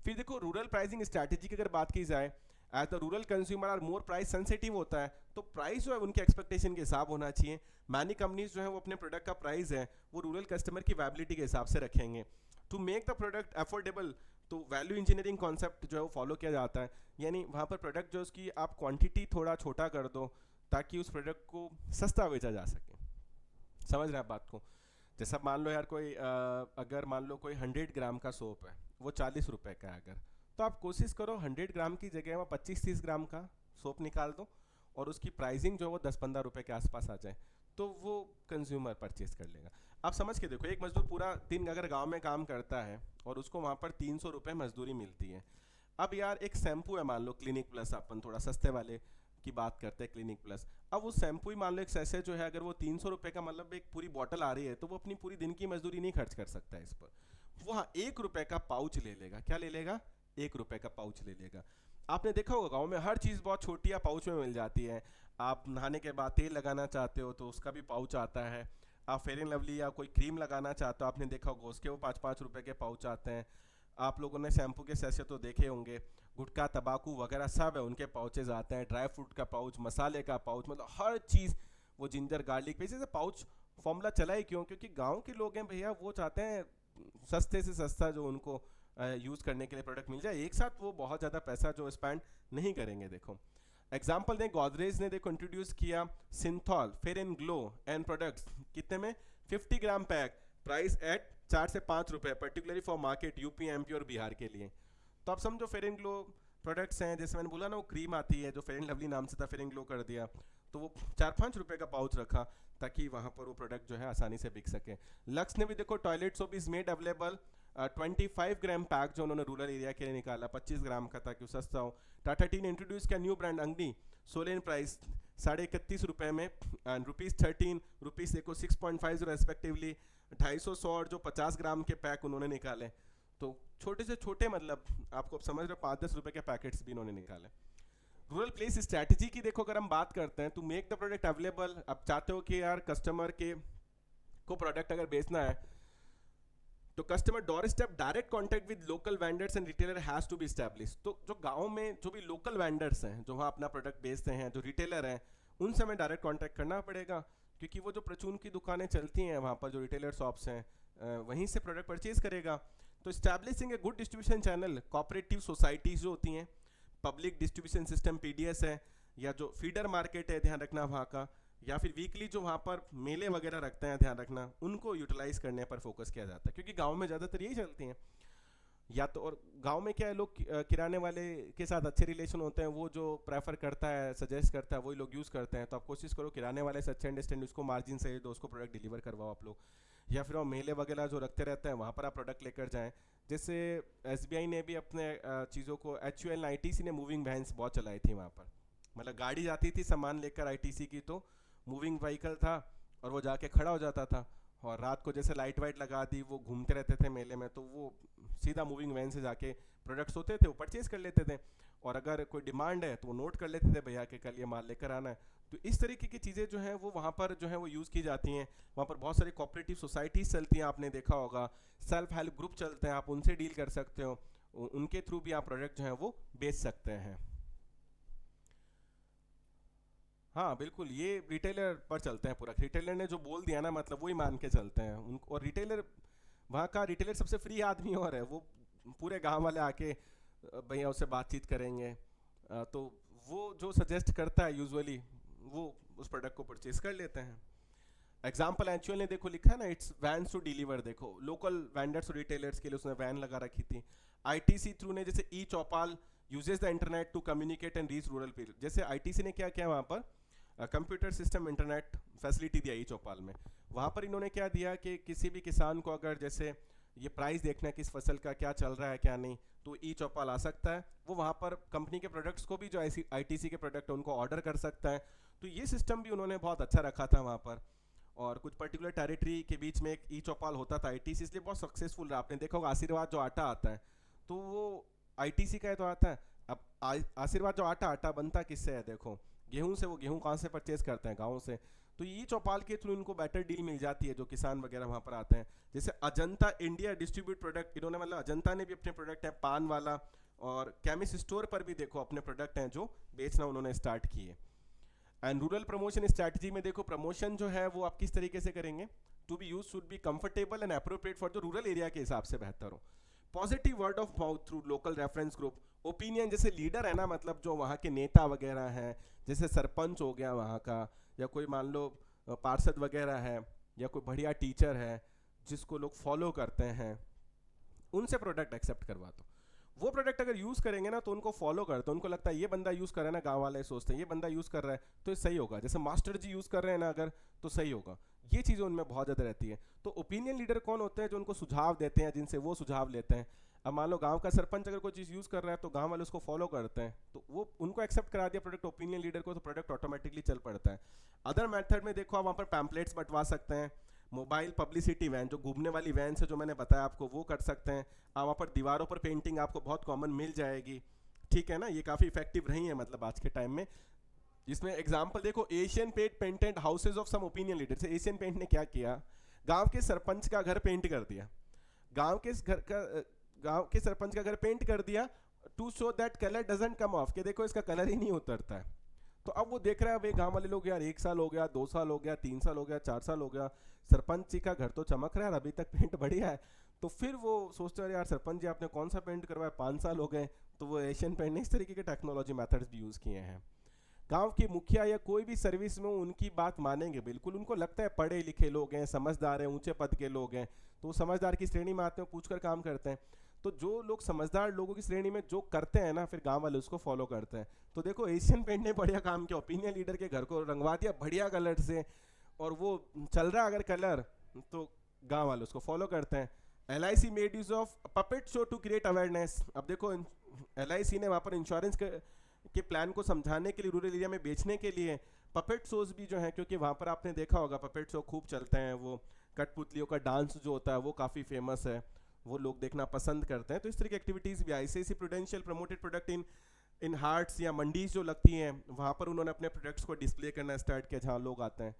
[SPEAKER 1] फिर देखो रूरल प्राइसिंग स्ट्रैटेजी की अगर बात की जाए, as the rural consumer are more price sensitive होता है, तो प्राइस जो है उनके एक्सपेक्टेशन के हिसाब होना चाहिए। मैनी कंपनीज जो है वो अपने प्रोडक्ट का प्राइस है वो रूरल कस्टमर की वैबिलिटी के हिसाब से रखेंगे to make the product affordable. तो वैल्यू इंजीनियरिंग कॉन्सेप्ट जो है वो फॉलो किया जाता है, यानी वहाँ पर प्रोडक्ट जो उसकी आप क्वांटिटी थोड़ा छोटा कर दो ताकि उस प्रोडक्ट को सस्ता बेचा जा सके। समझ रहे हैं आप बात को? जैसा मान लो यार कोई अगर मान लो कोई 100 ग्राम का सोप है वो 40 रुपए का है, अगर तो आप कोशिश करो 100 ग्राम की जगह में 25-30 ग्राम का सोप निकाल दो और उसकी प्राइसिंग जो है वो 10-15 रुपए के आसपास आ जाए, तो वो कंज्यूमर परचेज कर लेगा। आप समझ के देखो, एक मजदूर पूरा दिन अगर गांव में काम करता है और उसको वहाँ पर 300 रुपये मजदूरी मिलती है। अब यार एक शैम्पू है मान लो क्लिनिक प्लस, अपन थोड़ा सस्ते वाले की बात करते हैं क्लिनिक प्लस, अब वो शैम्पू ही मान लो एक सैसे जो है अगर वो 300 रुपये का मतलब एक पूरी बॉटल आ रही है, तो वो अपनी पूरी दिन की मजदूरी नहीं खर्च कर सकता है इस पर। वो हाँ 1 रुपये का पाउच ले लेगा। क्या ले लेगा? 1 रुपये का पाउच ले लेगा। आपने देखा होगा गाँव में हर चीज़ बहुत छोटी या पाउच में मिल जाती है। आप नहाने के बाद तेल लगाना चाहते हो तो उसका भी पाउच आता है। आप फेयर एंड लवली या कोई क्रीम लगाना चाहते हो, आपने देखा होगा उसके वो 5-5 रुपए के पाउच आते हैं। आप लोगों ने शैम्पू के सैसे तो देखे होंगे, गुटखा तंबाकू वगैरह सब है उनके पाउचेज आते हैं, ड्राई फ्रूट का पाउच, मसाले का पाउच, मतलब हर चीज़, वो जिंजर गार्लिक वैसे से पाउच फॉर्मूला चला ही क्यों? क्योंकि गांव के लोग हैं भैया, वो चाहते हैं सस्ते से सस्ता जो उनको यूज़ करने के लिए प्रोडक्ट मिल जाए, एक साथ वो बहुत ज़्यादा पैसा जो स्पेंड नहीं करेंगे। देखो एग्जाम्पल दें, गोदरेज ने देखो इंट्रोड्यूस किया Cinthol fair and glow and products, कितने में? 50 ग्राम पैक, प्राइस एट 4 से 5 रुपए, particularly for market UP MP और बिहार के लिए। तो आप समझो फेयर एंड ग्लो प्रोडक्ट्स हैं, जैसे मैंने बोला ना वो क्रीम आती है जो फेयर एंड लवली नाम से था, फेयर एंड ग्लो कर दिया, तो वो 4-5 रुपए का पाउच रखा ताकि वहाँ पर वो प्रोडक्ट जो है आसानी से बिक सके। लक्स ने भी देखो toilet soap is made available 25 gram pack जो उन्होंने रूरल एरिया के लिए निकाला, 25 ग्राम का ताकि वो सस्ता हो। टाटा टी ने इंट्रोड्यूस किया न्यू ब्रांड अंगनी, सोलेन प्राइस 31.5 रुपये में, ₹13 रुपीज़ देखो 6.50 रेस्पेक्टिवली, 250 100 और जो 50 ग्राम के पैक उन्होंने निकाले। तो छोटे से छोटे मतलब आपको अब समझ रहे हो 5-10 रुपए के पैकेट्स भी इन्होंने निकाले। रूरल प्लेस स्ट्रैटेजी की देखो अगर हम बात करते हैं, तो मेक द प्रोडक्ट अवेलेबल। अब चाहते हो कि यार कस्टमर के को प्रोडक्ट अगर बेचना है तो customer door step direct contact with local vendors and retailer has to be establish. तो जो गांव में जो भी लोकल वेंडर्स हैं जो वहाँ अपना प्रोडक्ट बेचते हैं, जो रिटेलर हैं, उनसे हमें डायरेक्ट कॉन्टैक्ट करना पड़ेगा, क्योंकि वो जो प्रचून की दुकानें चलती हैं वहाँ पर जो रिटेलर शॉप्स हैं वहीं से प्रोडक्ट परचेज करेगा। तो establishing a good distribution channel, cooperative societies जो होती हैं, पब्लिक डिस्ट्रीब्यूशन सिस्टम पीडीएस है, या जो फीडर मार्केट है ध्यान रखना वहाँ का, या फिर वीकली जो वहाँ पर मेले वगैरह रखते हैं ध्यान रखना, उनको यूटिलाइज करने पर फोकस किया जाता है, क्योंकि गांव में ज़्यादातर यही चलती हैं। या तो और गांव में क्या है, लोग किराने वाले के साथ अच्छे रिलेशन होते हैं, वो जो प्रेफर करता है सजेस्ट करता है वही लोग यूज़ करते हैं। तो आप कोशिश करो किराने वाले से अच्छे अंडरस्टैंड, उसको मार्जिन से दो, उसको प्रोडक्ट डिलीवर करवाओ आप लोग। या फिर वो मेले वगैरह जो रखते रहते हैं वहाँ पर आप प्रोडक्ट लेकर जाएँ। जैसे एसबीआई ने भी अपने चीज़ों को, HUL आईटीसी ने मूविंग वैन्स बहुत चलाई थी वहाँ पर, मतलब गाड़ी जाती थी सामान लेकर आईटीसी की, तो मूविंग व्हीकल था और वो जाके खड़ा हो जाता था, और रात को जैसे लाइट वाइट लगा दी, वो घूमते रहते थे मेले में, तो वो सीधा मूविंग वैन से जाके प्रोडक्ट्स होते थे वो परचेज कर लेते थे। और अगर कोई डिमांड है तो वो नोट कर लेते थे भैया कि कल ये माल लेकर आना है। तो इस तरीके की चीज़ें जो हैं वो वहाँ पर जो है वो यूज़ की जाती हैं। वहाँ पर बहुत सारी कोऑपरेटिव सोसाइटीज़ चलती हैं, आपने देखा होगा, सेल्फ हेल्प ग्रुप चलते हैं, आप उनसे डील कर सकते हो, उनके थ्रू भी आप प्रोडक्ट जो है वो बेच सकते हैं। हाँ बिल्कुल, ये रिटेलर पर चलते हैं पूरा, रिटेलर ने जो बोल दिया ना मतलब वही मान के चलते हैं उनको। और रिटेलर वहाँ का रिटेलर सबसे फ्री आदमी और है, वो पूरे गांव वाले आके भैया उससे बातचीत करेंगे, तो वो जो सजेस्ट करता है यूजुअली वो उस प्रोडक्ट को परचेज कर लेते हैं। एग्जाम्पल एक्चुअल ने देखो लिखा है ना, इट्स वैन टू डिलीवर, देखो लोकल वेंडर्स और रिटेलर्स के लिए उसने वैन लगा रखी थी। आईटीसी थ्रू ने जैसे e Choupal uses the internet to communicate and reach rural people, जैसे आईटीसी ने क्या किया वहाँ पर कंप्यूटर सिस्टम इंटरनेट फैसिलिटी दिया ई चौपाल में। वहाँ पर इन्होंने क्या दिया कि किसी भी किसान को अगर जैसे ये प्राइस देखना है किस फसल का क्या चल रहा है क्या नहीं, तो ई चौपाल आ सकता है, वो वहाँ पर कंपनी के प्रोडक्ट्स को भी जो आईटीसी के प्रोडक्ट है उनको ऑर्डर कर सकता है। तो ये सिस्टम भी उन्होंने बहुत अच्छा रखा था वहाँ पर। और कुछ पर्टिकुलर टेरिटरी के बीच में एक ई चौपाल होता था आईटीसी, इसलिए बहुत सक्सेसफुल रहा। आपने देखा होगा आशीर्वाद जो आटा आता है तो वो आईटीसी का है तो आता है। अब आशीर्वाद जो आटा आटा बनता किससे है, देखो गेहूं से। वो गेहूं कहाँ से परचेज करते हैं, गाँव से। तो ई चौपाल के थ्रू इनको बेटर डील मिल जाती है जो किसान वगैरह वहाँ पर आते हैं। जैसे अजंता इंडिया डिस्ट्रीब्यूट प्रोडक्ट, इन्होंने मतलब अजंता ने भी अपने प्रोडक्ट है पान वाला, और केमिस्ट स्टोर पर भी देखो अपने प्रोडक्ट हैं जो बेचना उन्होंने स्टार्ट किए। एंड रूरल प्रमोशन स्ट्रैटेजी में देखो प्रमोशन जो है वो आप किस तरीके से करेंगे, to be use should be comfortable and appropriate for the rural area के हिसाब से बेहतर हो। Positive word of mouth through local reference group. Opinion जैसे लीडर है ना, मतलब जो वहाँ के नेता वगैरह हैं, जैसे सरपंच हो गया वहाँ का, या कोई मान लो पार्षद वगैरह है, या कोई बढ़िया टीचर है जिसको लोग फॉलो करते हैं, उनसे प्रोडक्ट एक्सेप्ट करवा दो। वो प्रोडक्ट अगर यूज़ करेंगे ना तो उनको फॉलो करते हैं, उनको लगता है ये बंदा यूज़ कर रहा है ना, गांव वाले सोचते हैं ये बंदा यूज़ कर रहा है तो ये सही होगा, जैसे मास्टर जी यूज़ कर रहे हैं ना अगर, तो सही होगा। ये चीज़ें उनमें बहुत ज़्यादा रहती है। तो ओपिनियन लीडर कौन होते हैं, जो उनको सुझाव देते हैं, जिनसे वो सुझाव लेते हैं। अब मान लो गांव का सरपंच अगर कोई चीज़ यूज़ कर रहा है तो गांव वाले उसको फॉलो करते हैं, तो वो उनको एक्सेप्ट करा दिया प्रोडक्ट ओपिनियन लीडर को, तो प्रोडक्ट ऑटोमेटिकली चल पड़ता है। अदर मेथड में देखो आप वहाँ पर पैम्पलेट्स बंटवा सकते हैं, मोबाइल पब्लिसिटी वैन जो घूमने वाली वैन से जो मैंने बताया आपको वो कर सकते हैं आप। वहाँ पर दीवारों पर पेंटिंग आपको बहुत कॉमन मिल जाएगी, ठीक है ना। ये काफ़ी इफेक्टिव रही है मतलब आज के टाइम में। जिसमें एग्जांपल देखो Asian paint painted houses of some opinion leaders. Asian paint ने क्या किया, गांव के सरपंच का घर पेंट कर दिया, गांव के सरपंच का घर पेंट कर दिया to show that colour doesn't come off, कि देखो इसका कलर ही नहीं उतरता है। तो अब वो देख रहा है भाई गांव वाले लोग, यार 1 साल हो गया, 2 साल हो गया, 3 साल हो गया, 4 साल हो गया, सरपंच जी का घर तो चमक रहा है, अभी तक पेंट बढ़िया है। तो फिर वो सोचते हैं यार सरपंच जी आपने कौन सा पेंट करवाया, 5 साल हो गए। तो वो एशियन पेंट ने इस तरीके के टेक्नोलॉजी मेथड्स भी यूज़ किए हैं। गांव के मुखिया या कोई भी सर्विस में उनकी बात मानेंगे बिल्कुल, उनको लगता है पढ़े लिखे लोग हैं, समझदार हैं, ऊंचे पद के लोग हैं, तो वो समझदार की श्रेणी में आते हैं, पूछकर काम करते हैं। तो जो लोग समझदार लोगों की श्रेणी में जो करते हैं ना, फिर गांव वाले उसको फॉलो करते हैं। तो देखो एशियन पेंट ने बढ़िया काम किया, ओपिनियन लीडर के घर को रंगवा दिया बढ़िया कलर से, और वो चल रहा है अगर कलर, तो गांव वाले उसको फॉलो करते हैं। LIC made use of puppet show to create awareness. अब देखो LIC ने वहाँ पर इंश्योरेंस के प्लान को समझाने के लिए, रूरल एरिया में बेचने के लिए पपेट शोज भी जो हैं, क्योंकि वहाँ पर आपने देखा होगा पपेट शो खूब चलते हैं, वो कठपुतलियों का डांस जो होता है वो काफ़ी फेमस है, वो लोग देखना पसंद करते हैं। तो इस तरह की एक्टिविटीज़ भी ICICI prudential promoted product in hearts या मंडीज जो लगती हैं वहाँ पर उन्होंने अपने प्रोडक्ट्स को डिस्प्ले करना स्टार्ट किया जहाँ लोग आते हैं।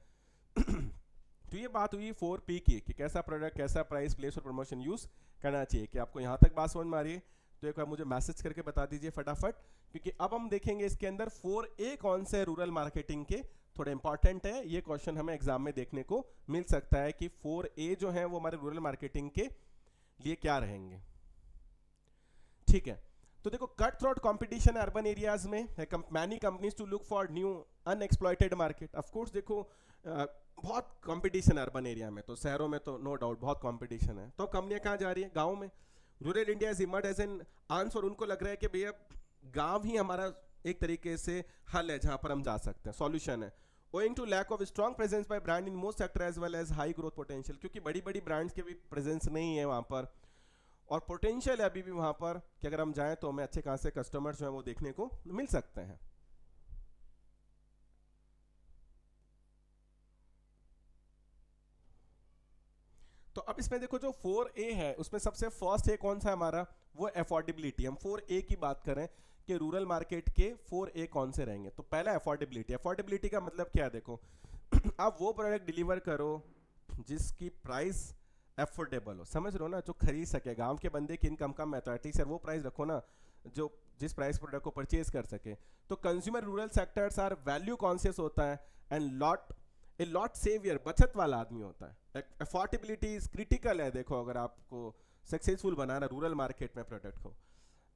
[SPEAKER 1] तो ये बात हुई 4P की, कि कैसा प्रोडक्ट, कैसा प्राइस, प्लेस और प्रमोशन यूज़ करना चाहिए। कि आपको यहाँ तक बात समझ में आ रही है तो एक बार मुझे मैसेज करके बता दीजिए फटाफट, क्योंकि अब हम देखेंगे इसके अंदर 4A कौन से रूरल मार्केटिंग के थोड़े इंपॉर्टेंट है। ये क्वेश्चन हमें एग्जाम में देखने को मिल सकता है कि 4A जो है वो हमारे रूरल मार्केटिंग के लिए क्या रहेंगे, ठीक है। तो देखो cut throat competition urban areas में है, many companies to look for new unexploited market. Of course देखो बहुत कंपटीशन अर्बन एरिया में, तो शहरों में तो नो डाउट बहुत कंपटीशन है, तो कंपनियां कहाँ जा रही है, गाँव में। Rural India is emerge as an answer, उनको लग रहा है कि भैया गाँव ही हमारा एक तरीके से हल है जहाँ पर हम जा सकते हैं, सॉल्यूशन है। Owing to lack of strong presence by brand in most sector as well as high growth potential, क्योंकि बड़ी बड़ी ब्रांड्स के भी प्रेजेंस नहीं है वहाँ पर, और पोटेंशियल है अभी भी वहाँ पर कि अगर हम जाएं तो हमें अच्छे खासे कस्टमर्स जो हैं वो देखने को मिल सकते हैं। तो अब इसमें देखो जो 4A है उसमें सबसे फर्स्ट है कौन सा हमारा, वो अफोर्डेबिलिटी। हम 4A की बात करें कि रूरल मार्केट के 4A कौन से रहेंगे, तो पहला अफोर्डेबिलिटी। अफोर्डेबिलिटी का मतलब क्या है, देखो आप वो प्रोडक्ट डिलीवर करो जिसकी प्राइस अफोर्डेबल हो, समझ रहे हो ना, जो खरीद सके। गांव के बंदे की इनकम कम है तो एटलीस्ट वो प्राइस रखो ना जो जिस प्राइस प्रोडक्ट को परचेज कर सके। तो consumer rural sectors are value conscious होता है एंड ए लॉट सेवियर, बचत वाला आदमी होता है। अफोर्डेबिलिटी इज क्रिटिकल है, देखो अगर आपको सक्सेसफुल बनाना रूरल मार्केट में प्रोडक्ट को।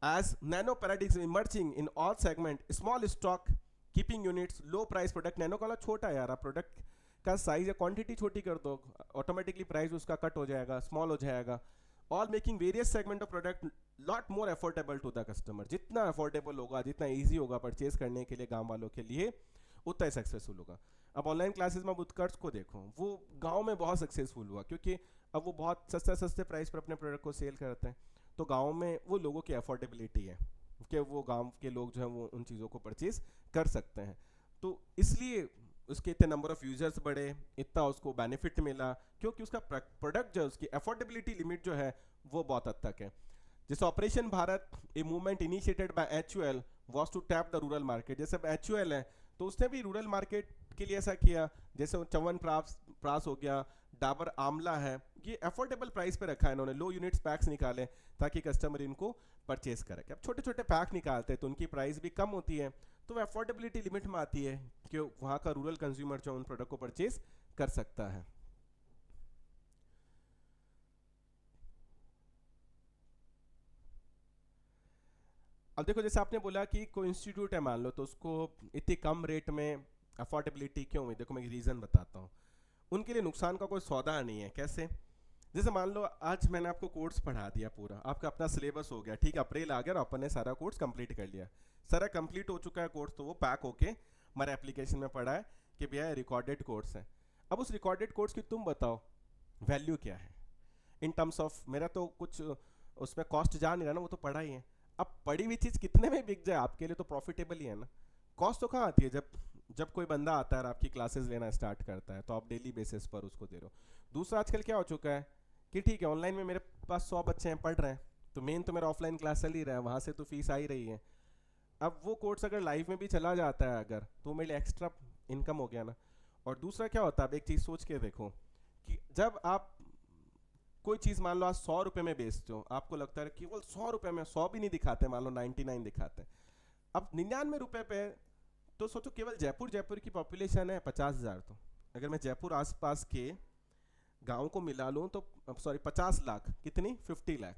[SPEAKER 1] As nano paradigms emerging in all segment, small stock keeping units, low price product, nano का छोटा यार, आप प्रोडक्ट उसका साइज या क्वांटिटी छोटी कर दो, ऑटोमेटिकली प्राइस उसका कट हो जाएगा, स्मॉल हो जाएगा। All making various segment of product lot more affordable to the customer. जितना अफोर्डेबल होगा, जितना ईजी होगा परचेज करने के लिए गाँव वालों के लिए, उतना ही सक्सेसफुल होगा। अब ऑनलाइन क्लासेस में उत्कर्ष को देखो, वो गांव में बहुत सक्सेसफुल हुआ क्योंकि अब वो बहुत सस्ते प्राइस पर अपने प्रोडक्ट को सेल करते हैं। तो गांव में वो लोगों की अफोर्डेबिलिटी है कि वो गांव के लोग जो हैं वो उन चीज़ों को परचेज कर सकते हैं। तो इसलिए उसके इतने नंबर ऑफ यूजर्स बढ़े, इतना उसको बेनिफिट मिला, क्योंकि उसका प्रोडक्ट जो है, उसकी अफोर्डेबिलिटी लिमिट जो है वो बहुत हद तक है। जैसे operation Bharat, a movement initiated by HUL was to tap the rural market. जैसे HUL है तो उसने भी रूरल मार्केट के लिए ऐसा किया। जैसे च्यवनप्राश हो गया, डाबर आंवला है, ये अफोर्डेबल प्राइस पे रखा है इन्होंने। लो यूनिट्स पैक्स निकाले ताकि कस्टमर इनको परचेज करे। अब छोटे छोटे पैक निकालते हैं तो उनकी प्राइस भी कम होती है, तो वो अफोर्डेबिलिटी लिमिट में आती है कि वहाँ का रूरल कंज्यूमर जो उन प्रोडक्ट को परचेज कर सकता है। अब देखो, जैसे आपने बोला कि कोई इंस्टीट्यूट है मान लो, तो उसको इतनी कम रेट में अफोर्डेबिलिटी क्यों हुई? देखो मैं एक रीज़न बताता हूँ। उनके लिए नुकसान का कोई सौदा नहीं है। कैसे? जैसे मान लो आज मैंने आपको कोर्स पढ़ा दिया पूरा, आपका अपना सिलेबस हो गया, ठीक है, अप्रैल आ गया और अपन ने सारा कोर्स कंप्लीट कर लिया, सारा कंप्लीट हो चुका है कोर्स, तो वो पैक होके हमारे एप्लीकेशन में पड़ा है कि भैया रिकॉर्डेड कोर्स है। अब उस रिकॉर्डेड कोर्स की तुम बताओ वैल्यू क्या है इन टर्म्स ऑफ, मेरा तो कुछ उसमें कॉस्ट जा नहीं रहा ना, वो तो पढ़ा ही है। अब पढ़ी हुई चीज़ कितने में बिक जाए आपके लिए तो प्रॉफिटेबल ही है ना। कॉस्ट तो कहाँ आती है? जब कोई बंदा आता है और आपकी क्लासेस लेना स्टार्ट करता है तो आप डेली बेसिस पर उसको दे रहे हो। दूसरा, आजकल क्या हो चुका है कि ठीक है ऑनलाइन में मेरे पास 100 बच्चे हैं पढ़ रहे हैं, तो मेन तो मेरा ऑफलाइन क्लास चल ही रहा है, वहाँ से तो फीस आ ही रही है। अब वो कोर्स अगर लाइव में भी चला जाता है अगर, तो मेरे लिए एक्स्ट्रा इनकम हो गया ना। और दूसरा क्या होता है, अब एक चीज़ सोच के देखो कि जब आप कोई चीज़ मान लो आज 100 रुपये में बेचते हो, आपको लगता है केवल 100 रुपये में, 100 भी नहीं दिखाते, मान लो 99 दिखाते हैं, अब 99 रुपये पे, तो सोचो केवल जयपुर की पॉपुलेशन है 50,000। तो अगर मैं जयपुर आसपास के गाँव को मिला लूँ तो सॉरी 50 लाख, कितनी 50 लाख,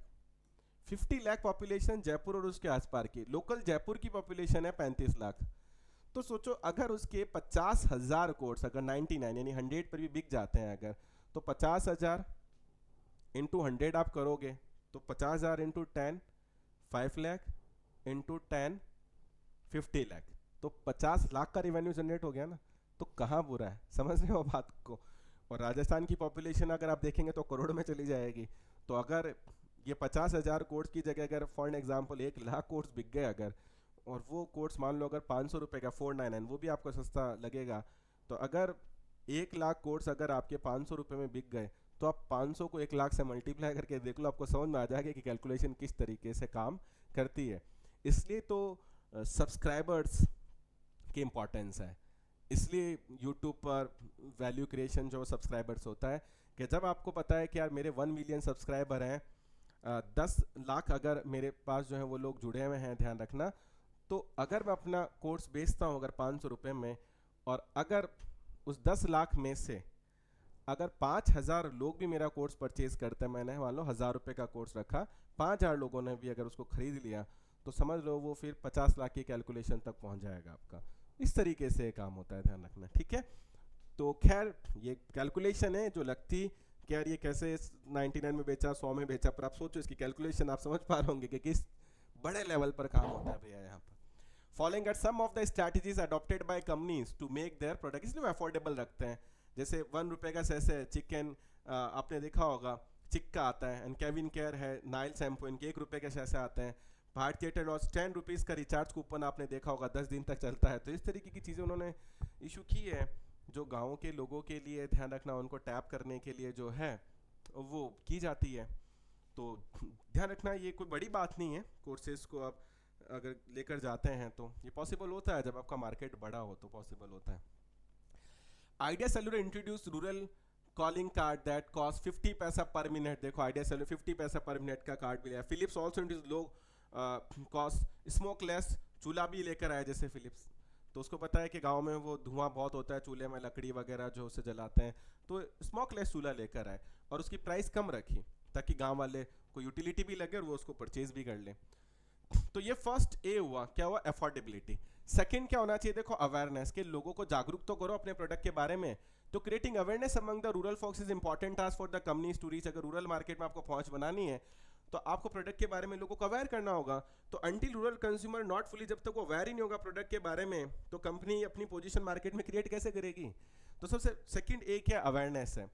[SPEAKER 1] 50 लाख पॉपुलेशन जयपुर और उसके आसपास की। लोकल जयपुर की पॉपुलेशन है 35 लाख। तो सोचो अगर उसके 50,000 कोर्स अगर 99 यानी 100 पर भी बिक जाते हैं अगर, तो 50,000 इंटू 100 आप करोगे तो 50,000 इंटू 10 5 लाख, इंटू 10 50 लाख, तो 50 लाख का रिवेन्यू जनरेट हो गया ना। तो कहाँ बुरा है? समझ रहे हो बात को? और राजस्थान की पॉपुलेशन अगर आप देखेंगे तो करोड़ में चली जाएगी। तो अगर ये 50,000 कोर्स की जगह अगर फॉर एग्जांपल 1 लाख कोर्स बिक गए अगर, और वो कोर्स मान लो अगर 500 रुपये का 499, वो भी आपको सस्ता लगेगा। तो अगर 1 लाख कोर्स अगर आपके 500 रुपये में बिक गए, तो आप 500 को 1 लाख से मल्टीप्लाई करके देख लो, आपको समझ में आ जाएगा कि कैलकुलेशन किस तरीके से काम करती है। इसलिए तो सब्सक्राइबर्स की इम्पोर्टेंस है। इसलिए यूट्यूब पर वैल्यू क्रिएशन जो सब्सक्राइबर्स होता है कि जब आपको पता है कि यार मेरे 1 मिलियन सब्सक्राइबर हैं, 10 लाख अगर मेरे पास जो है वो लोग जुड़े हुए हैं, ध्यान रखना, तो अगर मैं अपना कोर्स बेचता हूँ अगर 500 रुपये में, और अगर उस 10 लाख में से अगर 5,000 लोग भी मेरा कोर्स परचेज करते हैं, मैंने मान लो 1,000 रुपये का कोर्स रखा, 5,000 लोगों ने भी अगर उसको खरीद लिया, तो समझ लो वो फिर 50 लाख की कैलकुलेशन तक पहुंच जाएगा आपका। इस तरीके से काम होता है, ध्यान रखना, ठीक है। तो खैर ये कैलकुलेशन है जो लगती कि यार ये कैसे 99 में बेचा, 100 में बेचा, पर आप सोचो इसकी कैलकुलेशन, आप समझ पा रहे होंगे कि किस बड़े लेवल पर काम होता है भैया यहाँ पर। Following at some of the strategies adopted by companies to make their product, इसलिए वो अफोर्डेबल रखते हैं। जैसे 1 रुपये का सैसे चिकन, आपने देखा होगा चिक्का आता है, एंड केविन केयर है, नाइल शैम्पू, इनके 1 रुपये के सैसे आते हैं। भारतीय एयरटेल और 10 रुपीज़ का रिचार्ज कूपन आपने देखा होगा 10 दिन तक चलता है। तो इस तरीके की चीज़ें उन्होंने इशू की है जो गाँव के लोगों के लिए, ध्यान रखना, उनको टैप करने के लिए जो है वो की जाती है। तो ध्यान रखना ये कोई बड़ी बात नहीं है, कोर्सेज को आप अगर लेकर जाते हैं तो ये पॉसिबल होता है, जब आपका मार्केट बड़ा हो तो पॉसिबल होता है। Idea cellular introduce rural calling card that cost 50 पैसा पर मिनट। देखो आइडिया सेलुलर 50 पैसा पर मिनट का कार्ड भी लिया। Philips also introduce low cost smokeless चूल्हा भी लेकर आया, जैसे फिलिप्स, तो उसको पता है कि गांव में वो धुआं बहुत होता है चूल्हे में, लकड़ी वगैरह जो उसे जलाते हैं, तो स्मोकलेस चूल्हा लेकर आए और उसकी प्राइस कम रखी ताकि गांव वाले को यूटिलिटी भी लगे और वो उसको परचेज भी कर ले। तो ये फर्स्ट ए हुआ, क्या हुआ, अफोर्डेबिलिटी। सेकंड क्या होना चाहिए, देखो अवेयरनेस, के लोगों को जागरूक तो करो अपने प्रोडक्ट के बारे में। तो creating awareness among the rural folks is important task for the companies to reach. अगर रूरल मार्केट में आपको पहुंच बनानी है तो आपको प्रोडक्ट के बारे में लोगों को अवेयर करना होगा। तो until rural consumer not fully, जब तक वो अवेयर ही नहीं होगा प्रोडक्ट के बारे में, तो कंपनी अपनी पोजीशन मार्केट में क्रिएट कैसे करेगी। तो सबसे सेकंड एक क्या अवेयरनेस है।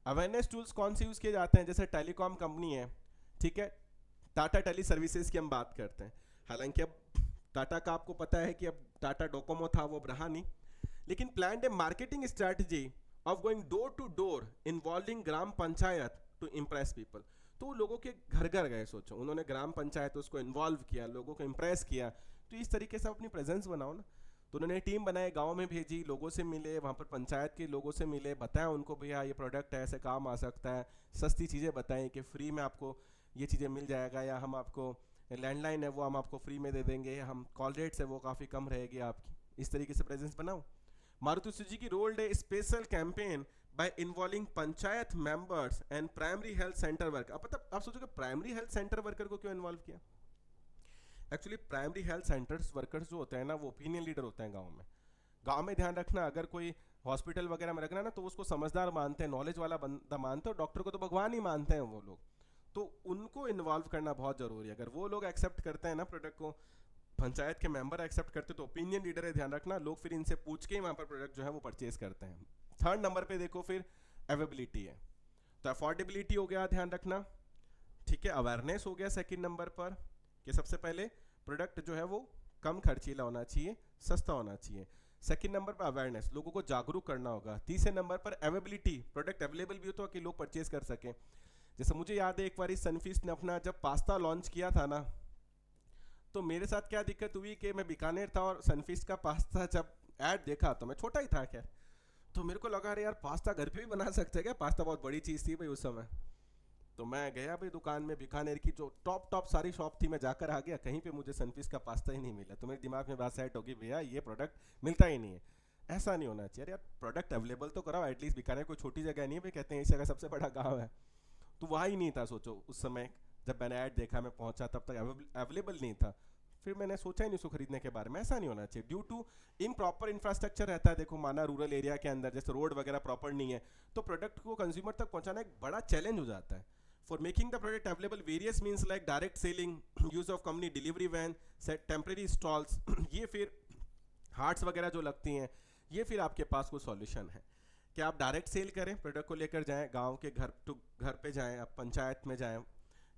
[SPEAKER 1] अवेयरनेस टूल्स कौन से यूज किए जाते हैं, जैसे टेलीकॉम कंपनी है, ठीक है, टाटा टेली सर्विसेज की हम बात करते हैं। हालांकि अब टाटा का आपको पता है कि अब टाटा डोकोमो था, वो अब रहा नहीं, लेकिन planned a marketing strategy of going door to door involving gram panchayat to impress people. तो लोगों के घर घर गए, सोचो उन्होंने ग्राम पंचायत उसको इन्वॉल्व किया, लोगों को इम्प्रेस किया। तो इस तरीके से अपनी प्रेजेंस बनाओ ना। तो उन्होंने टीम बनाई, गांव में भेजी, लोगों से मिले, वहाँ पर पंचायत के लोगों से मिले, बताया उनको भैया ये प्रोडक्ट है, ऐसे काम आ सकता है, सस्ती चीज़ें बताएं कि फ्री में आपको ये चीज़ें मिल जाएगा, या हम आपको लैंडलाइन है वो हम आपको फ्री में दे देंगे, हम कॉल रेट्स है वो काफ़ी कम रहेगी आपकी। इस तरीके से प्रेजेंस बनाओ। Maruti Suzuki rolled A special campaign by involving panchayat members and primary health center worker। अब मतलब आप सोचोगे प्राइमरी हेल्थ सेंटर वर्कर को क्यों इन्वॉल्व किया। Actually primary health centres workers जो होते हैं ना, वो ओपिनियन लीडर होते हैं गांव में। गांव में ध्यान रखना, अगर कोई हॉस्पिटल वगैरह में रखना ना, तो उसको समझदार मानते हैं, नॉलेज वाला बंदा मानते हैं, डॉक्टर को तो भगवान ही मानते हैं वो लोग। तो उनको इन्वॉल्व करना बहुत जरूरी है। अगर वो लोग एक्सेप्ट करते हैं ना प्रोडक्ट को, पंचायत के मेंबर एक्सेप्ट करते, तो ओपिनियन लीडर है, ध्यान रखना, लोग फिर इनसे पूछ के ही वहाँ पर प्रोडक्ट जो है वो परचेज करते हैं। थर्ड नंबर पे देखो फिर अवेलेबिलिटी है। तो अफोर्डेबिलिटी हो गया, ध्यान रखना, ठीक है। अवेयरनेस हो गया सेकंड नंबर पर, कि सबसे पहले प्रोडक्ट जो है वो कम खर्चीला होना चाहिए, सस्ता होना चाहिए। सेकंड नंबर पर अवेयरनेस, लोगों को जागरूक करना होगा। तीसरे नंबर पर अवेलेबिलिटी, प्रोडक्ट अवेलेबल भी हो तो कि लोग परचेज कर सकें। जैसे मुझे याद है एक बार सनफीस्ट ने अपना जब पास्ता लॉन्च किया था ना, तो मेरे साथ क्या दिक्कत हुई कि मैं बीकानेर था और सनफीस्ट का पास्ता जब ऐड देखा, तो मैं छोटा ही था खैर, तो मेरे को लगा अरे यार पास्ता घर पे भी बना सकते हैं क्या। पास्ता बहुत बड़ी चीज़ थी भाई उस समय। तो मैं गया भाई दुकान में, बीकानेर की जो टॉप सारी शॉप थी, मैं जाकर आ गया, कहीं पे मुझे सनफीस्ट का पास्ता ही नहीं मिला। तो मेरे दिमाग में बात सेट होगी, भैया ये प्रोडक्ट मिलता ही नहीं है। ऐसा नहीं होना चाहिए यार, प्रोडक्ट अवेलेबल तो कराओ एटलीस्ट। बीकानेर कोई छोटी जगह नहीं है भाई, कहते हैं इस जगह सबसे बड़ा गाँव है, तो वहाँ ही नहीं था। सोचो उस समय जब मैंने ऐड देखा, मैं पहुंचा, तब तक अवेलेबल नहीं था। फिर मैंने सोचा ही नहीं उसको खरीदने के बारे में। ऐसा नहीं होना चाहिए। ड्यू टू इम्प्रॉपर इंफ्रास्ट्रक्चर रहता है, देखो माना रूरल एरिया के अंदर जैसे रोड वगैरह प्रॉपर नहीं है, तो प्रोडक्ट को कंज्यूमर तक पहुंचाना एक बड़ा चैलेंज हो जाता है। For making the product available various means like direct selling, use of company delivery van, set temporary stalls, ये फिर हार्ट्स वगैरह जो लगती हैं, ये फिर आपके पास कोई सॉल्यूशन है कि आप डायरेक्ट सेल करें, प्रोडक्ट को लेकर जाएं, गांव के घर टू घर पे जाएं, आप पंचायत में जाएं,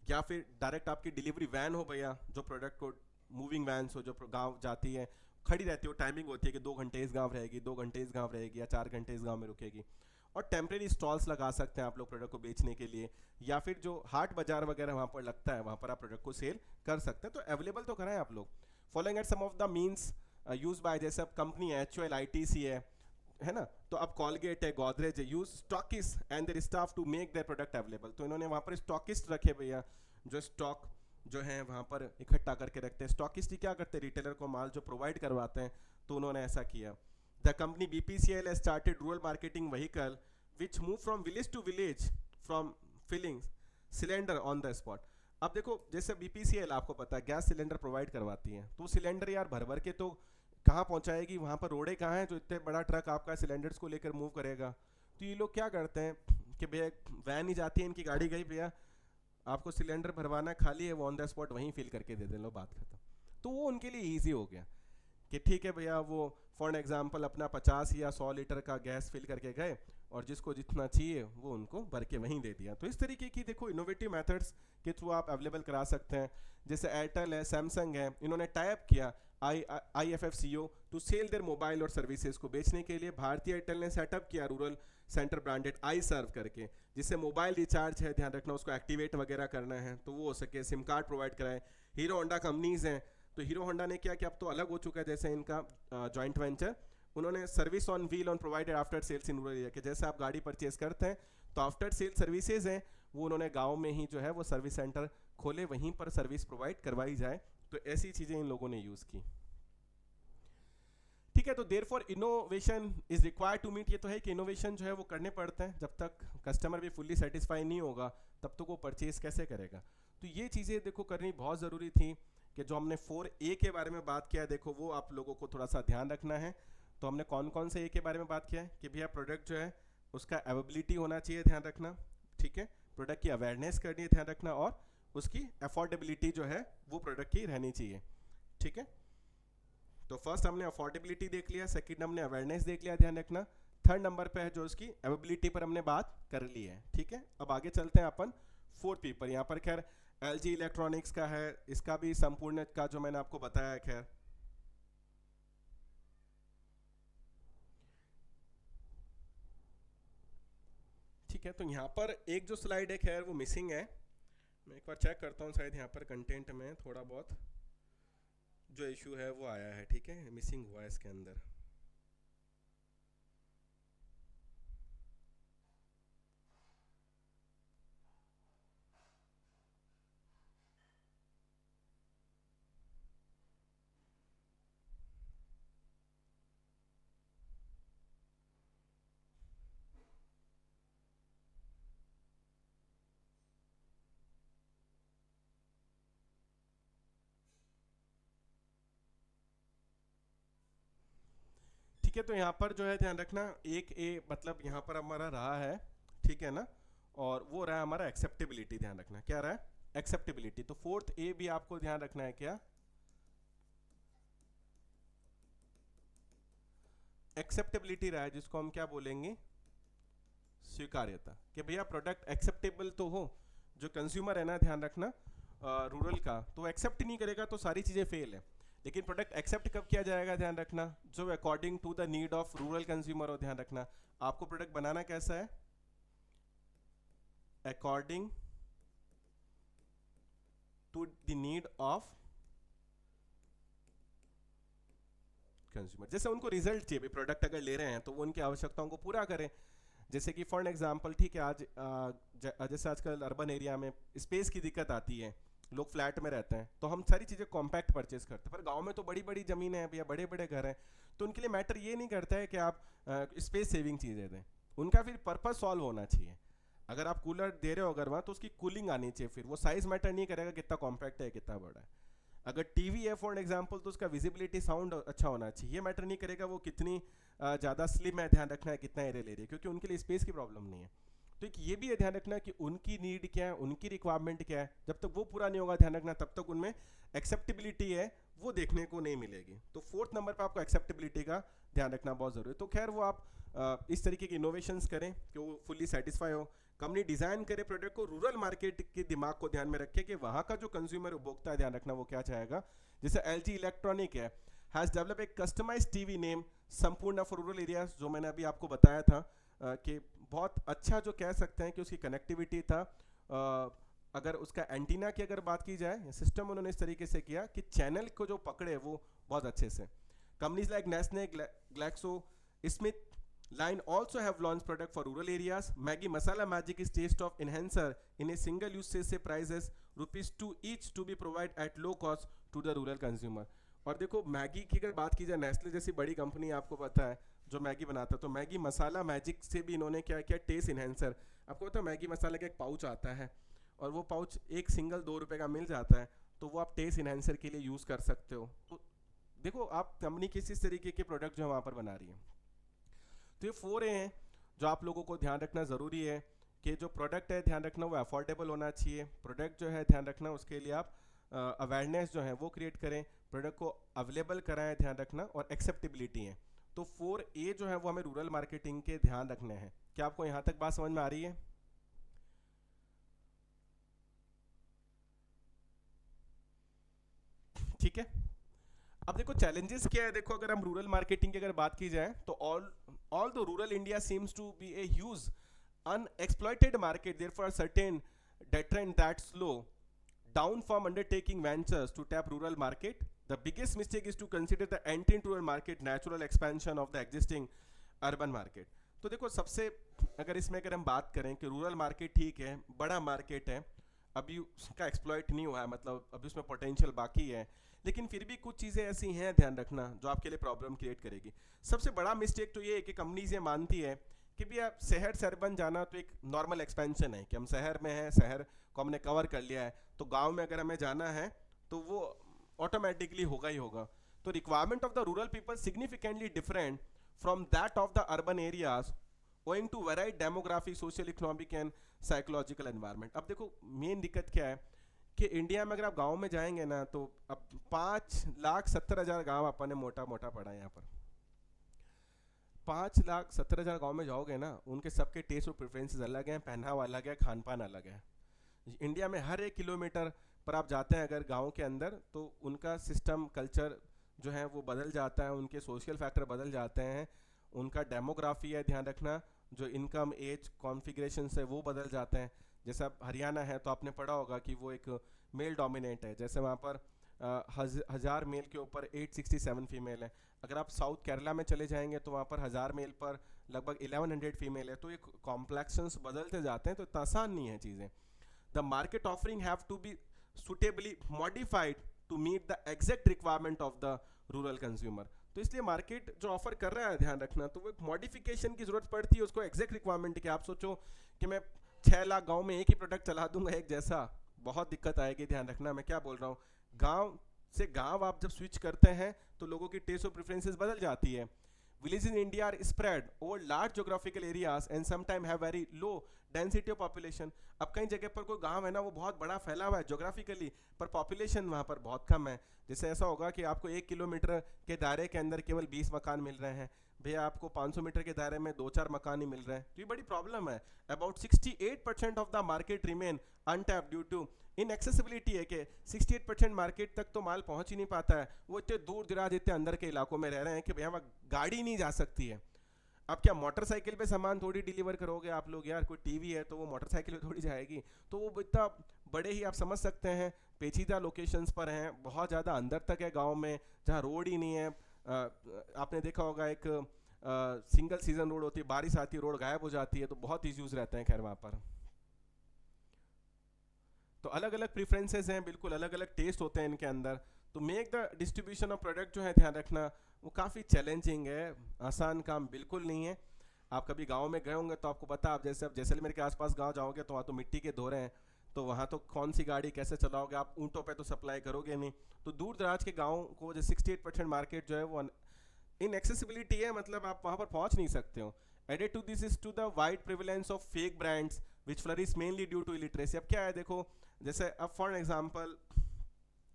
[SPEAKER 1] या फिर डायरेक्ट आपकी डिलीवरी वैन हो भैया, जो प्रोडक्ट को मूविंग वैन्स हो, जो गांव जाती है, खड़ी रहती हो, टाइमिंग होती है कि 2 घंटे इस गांव रहेगी, 2 घंटे इस गांव रहेगी, या 4 घंटे इस गांव में रुकेगी। और टेम्परेरी स्टॉल्स लगा सकते हैं आप लोग प्रोडक्ट को बेचने के लिए, या फिर जो हाट बाजार वगैरह वहाँ पर लगता है, वहाँ पर आप प्रोडक्ट को सेल कर सकते हैं। तो अवेलेबल तो कराएं आप लोग। Following at some of the means use by, जैसे अब कंपनी HUL ITC है ना, तो अब कॉलगेट है, गोदरेज है, use stockist and their staff to make their product available. तो इन्होंने वहाँ पर स्टॉकिस्ट रखे भैया, जो स्टॉक जो है वहाँ पर इकट्ठा करके रखते हैं। स्टॉकिस्ट ही क्या करते हैं, रिटेलर को माल जो प्रोवाइड करवाते हैं, तो उन्होंने ऐसा किया। The company BPCL has started rural marketing vehicle which move from village to village from filling cylinder on the spot। अब देखो जैसे BPCL आपको पता है गैस सिलेंडर प्रोवाइड करवाती है, तो सिलेंडर यार भर भर के तो कहाँ पहुँचाएगी, वहाँ पर रोडे कहाँ हैं जो इतने बड़ा ट्रक आपका सिलेंडर्स को लेकर मूव करेगा। तो ये लोग क्या करते हैं कि भैया वैन ही जाती है, इनकी गाड़ी गई, भैया आपको सिलेंडर भरवाना है, खाली है, वो ऑन द स्पॉट वहीं फिल करके दे दें, लो बात खत्म। तो वो उनके लिए ईजी हो गया कि ठीक है भैया, वो फॉर एग्जांपल अपना 50 या 100 लीटर का गैस फिल करके गए, और जिसको जितना चाहिए वो उनको भर के वहीं दे दिया। तो इस तरीके की देखो इनोवेटिव मेथड्स के थ्रू आप अवेलेबल करा सकते हैं। जैसे एयरटेल है, सैमसंग है, इन्होंने टाइप किया IFFCO to sell their mobile और सर्विसेज को बेचने के लिए। भारतीय एयरटेल ने सेटअप किया रूरल सेंटर ब्रांडेड iServe करके, जिससे मोबाइल रिचार्ज है, ध्यान रखना उसको एक्टिवेट वगैरह करना है तो वो हो सके, सिम कार्ड प्रोवाइड कराए। हीरो होंडा कंपनीज हैं, तो हीरो होंडा ने क्या कि अब तो अलग हो चुका है, जैसे इनका जॉइंट वेंचर, उन्होंने service on wheel on provided after sales in rural area के, जैसे आप गाड़ी परचेज करते हैं तो आफ्टर सेल सर्विसेज हैं, वो उन्होंने गांव में ही जो है वो सर्विस सेंटर खोले, वहीं पर सर्विस प्रोवाइड करवाई जाए। तो ऐसी चीज़ें इन लोगों ने यूज़ की। ठीक है, तो therefore innovation is required to meet. ये तो है कि इनोवेशन जो है वो करने पड़ते हैं, जब तक कस्टमर भी फुल्ली सेटिस्फाई नहीं होगा तब तक वो परचेज कैसे करेगा। तो ये चीज़ें देखो करनी बहुत ज़रूरी थी कि जो हमने 4A के बारे में बात किया है, देखो वो आप लोगों को थोड़ा सा ध्यान रखना है। तो हमने कौन कौन से ए के बारे में बात किया है कि भैया प्रोडक्ट जो है उसका अवेबिलिटी होना चाहिए, ध्यान रखना, ठीक है। प्रोडक्ट की अवेयरनेस करनी है, ध्यान रखना, और उसकी अफोर्डेबिलिटी जो है वो प्रोडक्ट की रहनी चाहिए, ठीक है। तो फर्स्ट हमने अफोर्डेबिलिटी देख लिया, सेकंड हमने अवेयरनेस देख लिया, ध्यान रखना। थर्ड नंबर पे है जो उसकी अवेबिलिटी पर हमने बात कर ली है, ठीक है। अब आगे चलते हैं अपन 4P पर। यहाँ पर खैर LG इलेक्ट्रॉनिक्स का है, इसका भी संपूर्ण का जो मैंने आपको बताया है, खैर ठीक है। तो यहाँ पर एक जो स्लाइड है खैर वो मिसिंग है, मैं एक बार चेक करता हूँ, शायद यहाँ पर कंटेंट में थोड़ा बहुत जो इशू है वो आया है, ठीक है, मिसिंग हुआ है इसके अंदर। ठीक है, तो यहाँ पर जो है ध्यान रखना, एक ए मतलब यहाँ पर हमारा रहा है, ठीक है ना, और वो रहा हमारा एक्सेप्टेबिलिटी, ध्यान रखना क्या रहा है, एक्सेप्टेबिलिटी। तो फोर्थ ए भी आपको ध्यान रखना है, क्या एक्सेप्टेबिलिटी रहा है, जिसको हम क्या बोलेंगे, स्वीकार्यता, कि भैया प्रोडक्ट एक्सेप्टेबल तो हो। जो कंज्यूमर है ना, ध्यान रखना, रूरल का, तो एक्सेप्ट नहीं करेगा तो सारी चीज़ें फेल है। लेकिन प्रोडक्ट एक्सेप्ट कब किया जाएगा, ध्यान रखना, जो according to the need of rural consumer हो, ध्यान रखना। आपको प्रोडक्ट बनाना कैसा है, according to the need of consumer. जैसे उनको रिजल्ट चाहिए, प्रोडक्ट अगर ले रहे हैं तो वो उनकी आवश्यकताओं को पूरा करें। जैसे कि फॉर एग्जांपल, ठीक है, आज जैसे आजकल अर्बन एरिया में स्पेस की दिक्कत आती है, लोग फ्लैट में रहते हैं, तो हम सारी चीज़ें कॉम्पैक्ट परचेज करते हैं, पर गांव में तो बड़ी बड़ी ज़मीनें हैं भैया, बड़े बड़े घर हैं, तो उनके लिए मैटर ये नहीं करता है कि आप स्पेस सेविंग चीज़ें दें, उनका फिर पर्पज सॉल्व होना चाहिए। अगर आप कूलर दे रहे हो अगर वहाँ, तो उसकी कूलिंग आनी चाहिए, फिर वो साइज़ मैटर नहीं करेगा कितना कॉम्पैक्ट है कितना बड़ा है। अगर टीवी है फॉर एग्जांपल, तो उसका विजिबिलिटी साउंड अच्छा होना चाहिए, ये मैटर नहीं करेगा वो कितनी ज़्यादा स्लिम है, ध्यान रखना है कितना एरिया ले रही है, क्योंकि उनके लिए स्पेस की प्रॉब्लम नहीं है। तो एक ये भी है ध्यान रखना कि उनकी नीड क्या है, उनकी रिक्वायरमेंट क्या है, जब तक वो पूरा नहीं होगा, ध्यान रखना, तब तक उनमें एक्सेप्टेबिलिटी है वो देखने को नहीं मिलेगी। तो फोर्थ नंबर पर आपको एक्सेप्टेबिलिटी का ध्यान रखना बहुत ज़रूरी है। तो खैर वो आप इस तरीके की इनोवेशंस करें कि वो फुल्ली सेटिस्फाई हो। कंपनी डिज़ाइन करे प्रोडक्ट को रूरल मार्केट के दिमाग को ध्यान में रखे कि वहाँ का जो कंज्यूमर उपभोक्ता है, ध्यान रखना वो क्या चाहेगा। जैसे LG इलेक्ट्रॉनिक है, हैज़ डेवलप एक कस्टमाइज टीवी नेम संपूर्ण फॉर रूरल एरियाज, जो मैंने अभी आपको बताया था कि बहुत अच्छा जो कह सकते हैं कि उसकी कनेक्टिविटी था। अगर उसका एंटीना की अगर बात की जाए, सिस्टम उन्होंने इस तरीके से किया कि चैनल को जो पकड़े वो बहुत अच्छे से। Companies like Nestle, Glaxo Smith line also have launched product for rural areas. Maggi Masala Magic is taste of enhancer in a single use sachet prices ₹2 each to be provided at low cost to the rural consumer. और देखो मैगी की अगर बात की जाए, नेस्ले जैसी बड़ी कंपनी आपको पता है जो मैगी बनाता है, तो मैगी मसाला मैजिक से भी इन्होंने क्या किया, टेस्ट इन्हेंसर। आपको पता है मैगी मसाले का एक पाउच आता है, और वो पाउच एक सिंगल ₹2 का मिल जाता है, तो वो आप टेस्ट इन्हेंसर के लिए यूज़ कर सकते हो। तो देखो आप कंपनी किस तरीके के प्रोडक्ट जो वहाँ पर बना रही है। तो ये 4A हैं जो आप लोगों को ध्यान रखना ज़रूरी है कि जो प्रोडक्ट है ध्यान रखना वो अफोर्डेबल होना चाहिए। प्रोडक्ट जो है ध्यान रखना उसके लिए आप अवेयरनेस जो है वो क्रिएट करें, प्रोडक्ट को अवेलेबल कराएं, ध्यान रखना, और एक्सेप्टेबिलिटी है। तो 4A जो है वो हमें रूरल मार्केटिंग के ध्यान रखने हैं। क्या आपको यहाँ तक बात समझ में आ रही है? ठीक है। अब देखो चैलेंजेस क्या है, देखो अगर हम रूरल मार्केटिंग की अगर बात की जाए तो all the rural India seems to be a huge unexploited market, therefore a certain deterrent that slow down from undertaking ventures to tap rural market. The biggest mistake is to consider the entry into rural market natural expansion of the existing urban market. तो देखो सबसे अगर इसमें अगर हम बात करें कि रूरल मार्केट ठीक है, बड़ा मार्केट है, अभी उसका एक्सप्लॉइट नहीं हुआ है, मतलब अभी उसमें पोटेंशियल बाकी है, लेकिन फिर भी कुछ चीज़ें ऐसी हैं ध्यान रखना जो आपके लिए प्रॉब्लम क्रिएट करेगी। सबसे बड़ा मिस्टेक तो ये है कि कंपनीज ये मानती है कि भैया शहर से अर्बन जाना तो एक नॉर्मल एक्सपेंशन है, कि हम शहर में हैं, शहर को हमने कवर कर लिया है, तो गांव में अगर हमें जाना है तो वो ऑटोमेटिकली होगा ही होगा। तो requirement of the rural people significantly different from that of the urban areas owing to varied demography, social, economic and psychological environment। अब देखो मेन दिक्कत क्या है कि इंडिया में अगर आप गांव में जाएंगे ना, तो अब 5,70,000 गांव अपन ने मोटा मोटा पड़ा है यहाँ पर। 5,70,000 गांव में जाओगे ना, उनके सबके टेस्ट और प्रेफरेंसेस अलग हैं, पहनावा अलग है, खान पान अलग है। इंडिया में हर 1 किलोमीटर पर आप जाते हैं अगर गांव के अंदर, तो उनका सिस्टम कल्चर जो है वो बदल जाता है, उनके सोशल फैक्टर बदल जाते हैं, उनका डेमोग्राफी है, ध्यान रखना, जो इनकम एज कॉन्फ़िगरेशन है वो बदल जाते हैं। जैसे अब हरियाणा है तो आपने पढ़ा होगा कि वो एक मेल डोमिनेंट है, जैसे वहाँ पर 1000 मेल के ऊपर 867 फीमेल है। अगर आप साउथ केरला में चले जाएंगे तो वहाँ पर 1000 मेल पर लगभग 1100 फीमेल है। तो ये कॉम्प्लेक्शंस बदलते जाते हैं, तो इतना आसान नहीं है चीज़ें। The market offering have to be suitably modified to meet the exact requirement of the rural consumer. तो इसलिए मार्केट जो ऑफर कर रहा है, ध्यान रखना, तो वो एक मॉडिफिकेशन की जरूरत पड़ती है उसको एग्जैक्ट रिक्वायरमेंट की। आप सोचो कि मैं 6 लाख गांव में एक ही प्रोडक्ट चला दूंगा एक जैसा, बहुत दिक्कत आएगी। ध्यान रखना मैं क्या बोल रहा हूँ, गांव से गांव आप जब स्विच करते हैं तो लोगों की टेस्ट और प्रेफरेंसेस बदल जाती है। Villages in India are spread over large geographical areas and sometimes have very low density of population। अब कई जगह पर कोई गांव है ना, वो बहुत बड़ा फैला हुआ है जोग्राफिकली, पर पॉपुलेशन वहाँ पर बहुत कम है। जैसे ऐसा होगा कि आपको 1 किलोमीटर के दायरे के अंदर केवल 20 मकान मिल रहे हैं, भैया आपको 500 मीटर के दायरे में 2-4 मकान ही मिल रहे हैं, तो ये बड़ी प्रॉब्लम है। About 68% of the market remain untapped due to inaccessibility है कि 68% मार्केट तक तो माल पहुंच ही नहीं पाता है। वो इतने दूर दराज इतने अंदर के इलाकों में रह रहे हैं कि भैया वहाँ गाड़ी नहीं जा सकती है। अब क्या मोटरसाइकिल पे सामान थोड़ी डिलीवर करोगे आप लोग, यार कोई टीवी है तो वो मोटरसाइकिल पे थोड़ी जाएगी। तो वो इतना बड़े ही आप समझ सकते हैं पेचीदा लोकेशंस पर हैं, बहुत ज़्यादा अंदर तक है गाँव में जहाँ रोड ही नहीं है। आपने देखा होगा एक सिंगल सीजन रोड होती है, बारिश आती है रोड गायब हो जाती है, तो बहुत इश्यूज रहते हैं खैर वहाँ पर। तो अलग अलग प्रेफरेंसेस हैं, बिल्कुल अलग अलग टेस्ट होते हैं इनके अंदर। तो make the distribution of product जो है, ध्यान रखना, वो काफ़ी चैलेंजिंग है, आसान काम बिल्कुल नहीं है। आप कभी गांव में गए होंगे तो आपको पता, आप जैसे अब जैसलमेर के आसपास गांव जाओगे तो वहाँ तो मिट्टी के दौरे हैं, तो वहाँ तो कौन सी गाड़ी कैसे चलाओगे, आप ऊँटों पे तो सप्लाई करोगे नहीं। तो दूर दराज के गाँव को जो 68% मार्केट जो है वो इनएक्सेसिबिलिटी है, मतलब आप वहाँ पर पहुँच नहीं सकते हो। Added to this is to the wide prevalence of fake brands which flourish mainly due to illiteracy. अब क्या है देखो, जैसे अब फॉर एग्जांपल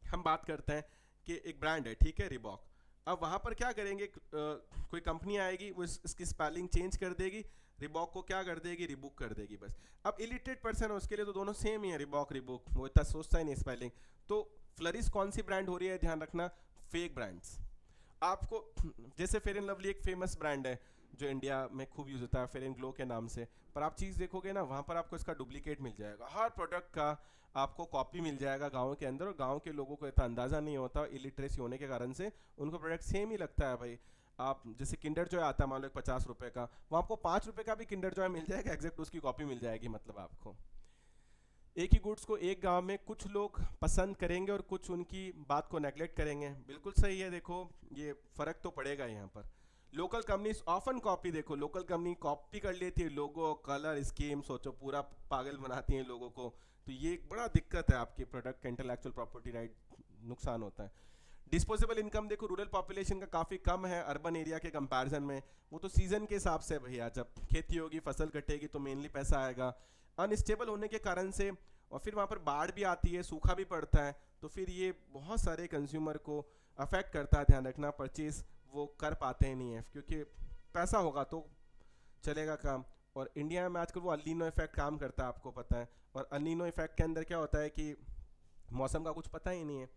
[SPEAKER 1] हम बात करते हैं कि एक ब्रांड है, ठीक है, रिबॉक। अब वहाँ पर क्या करेंगे, कोई कंपनी आएगी, वो इसकी स्पेलिंग चेंज कर देगी, रिबॉक को क्या कर देगी, रिबुक कर देगी बस। अब इलिटरेट पर्सन है उसके लिए तो दोनों सेम ही है, रिबॉक रिबुक, वो इतना सोचता ही नहीं स्पेलिंग। तो फ्लरिश कौन सी ब्रांड हो रही है, ध्यान रखना, फेक ब्रांड्स। आपको जैसे फेयर एंड लवली एक फेमस ब्रांड है जो इंडिया में खूब यूज होता है, फेयर एंड ग्लो के नाम से, पर आप चीज़ देखोगे ना, वहाँ पर आपको इसका डुप्लीकेट मिल जाएगा, हर प्रोडक्ट का आपको कॉपी मिल जाएगा गांव के अंदर। और गांव के लोगों को इतना अंदाज़ा नहीं होता, इलिटरेसी होने के कारण से उनको प्रोडक्ट सेम ही लगता है। भाई आप जैसे किंडर जॉय आता है मान लो 50 रुपये का, वो आपको 5 रुपये का भी किंडर जॉय मिल जाएगा, एग्जैक्ट उसकी कॉपी मिल जाएगी। मतलब आपको एक ही गुड्स को एक गांव में कुछ लोग पसंद करेंगे और कुछ उनकी बात को नेगलेक्ट करेंगे, बिल्कुल सही है। देखो ये फ़र्क तो पड़ेगा यहाँ पर। लोकल कंपनीज ऑफन कॉपी, देखो लोकल कंपनी कॉपी कर लेती है, लोगो कलर स्कीम सोचो पूरा पागल बनाती हैं लोगों को। तो ये एक बड़ा दिक्कत है, आपके प्रोडक्ट का इंटेलेक्चुअल प्रॉपर्टी राइट नुकसान होता है। डिस्पोजेबल इनकम देखो रूरल पॉपुलेशन का काफ़ी कम है अर्बन एरिया के कंपैरिजन में। वो तो सीजन के हिसाब से भैया, जब खेती होगी फसल कटेगी तो मेनली पैसा आएगा। अनस्टेबल होने के कारण से, और फिर वहाँ पर बाढ़ भी आती है, सूखा भी पड़ता है, तो फिर ये बहुत सारे कंज्यूमर को अफेक्ट करता है। ध्यान रखना, परचेज वो कर पाते ही नहीं है, क्योंकि पैसा होगा तो चलेगा काम। और इंडिया में आजकल वो अलीनो इफेक्ट काम करता है, आपको पता है। और अलीनो इफेक्ट के अंदर क्या होता है कि मौसम का कुछ पता ही नहीं है।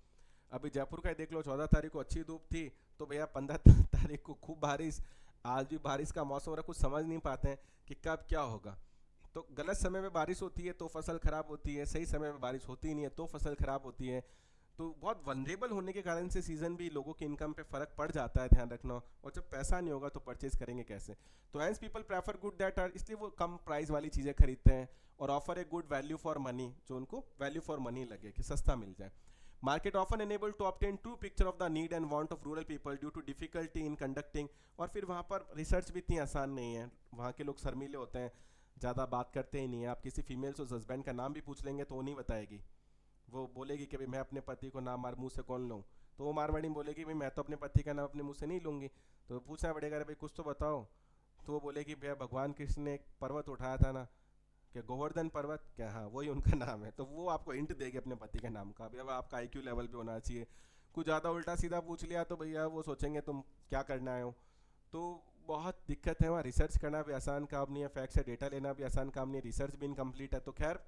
[SPEAKER 1] अभी जयपुर का ही देख लो, 14 तारीख को अच्छी धूप थी, तो भैया 15 तारीख को खूब बारिश। आज भी बारिश का मौसम हो रहा, कुछ समझ नहीं पाते हैं कि कब क्या होगा। तो गलत समय में बारिश होती है तो फसल खराब होती है, सही समय में बारिश होती नहीं है तो फसल खराब होती है। तो बहुत वनरेबल होने के कारण से सीजन भी लोगों की इनकम पे फर्क पड़ जाता है, ध्यान रखना। और जब पैसा नहीं होगा तो परचेज करेंगे कैसे। तो hence people prefer good that are, इसलिए वो कम प्राइस वाली चीज़ें खरीदते हैं और offer a good value for money, जो उनको वैल्यू फॉर मनी लगे कि सस्ता मिल जाए। Market often enable to obtain true picture of the need and want of rural people due to difficulty in conducting. और फिर वहाँ पर रिसर्च भी इतनी आसान नहीं है, वहाँ के लोग शर्मीले होते हैं, ज़्यादा बात करते ही नहीं है। आप किसी फीमेल से हस्बैंड का नाम भी पूछ लेंगे तो वो नहीं बताएगी, वो बोलेगी कि भाई मैं अपने पति को नाम मार मुँह से कौन लूँ। तो वो मारवाड़ी में बोलेगी भाई मैं तो अपने पति का नाम अपने मुंह से नहीं लूँगी, तो पूछना पड़ेगा अरे भाई कुछ तो बताओ। तो वो बोलेगी भैया भगवान कृष्ण ने एक पर्वत उठाया था ना, क्या गोवर्धन पर्वत, क्या हाँ वही उनका नाम है। तो वो आपको हिंट देगी अपने पति के नाम का। अब आपका आईक्यू लेवल पे होना चाहिए। कुछ ज़्यादा उल्टा सीधा पूछ लिया तो भैया वो सोचेंगे तुम क्या करना आए हो। तो बहुत दिक्कत है वहाँ, रिसर्च करना भी आसान काम नहीं है, फैक्ट से डेटा लेना भी आसान काम नहीं है, रिसर्च भी इनकम्प्लीट है। तो खैर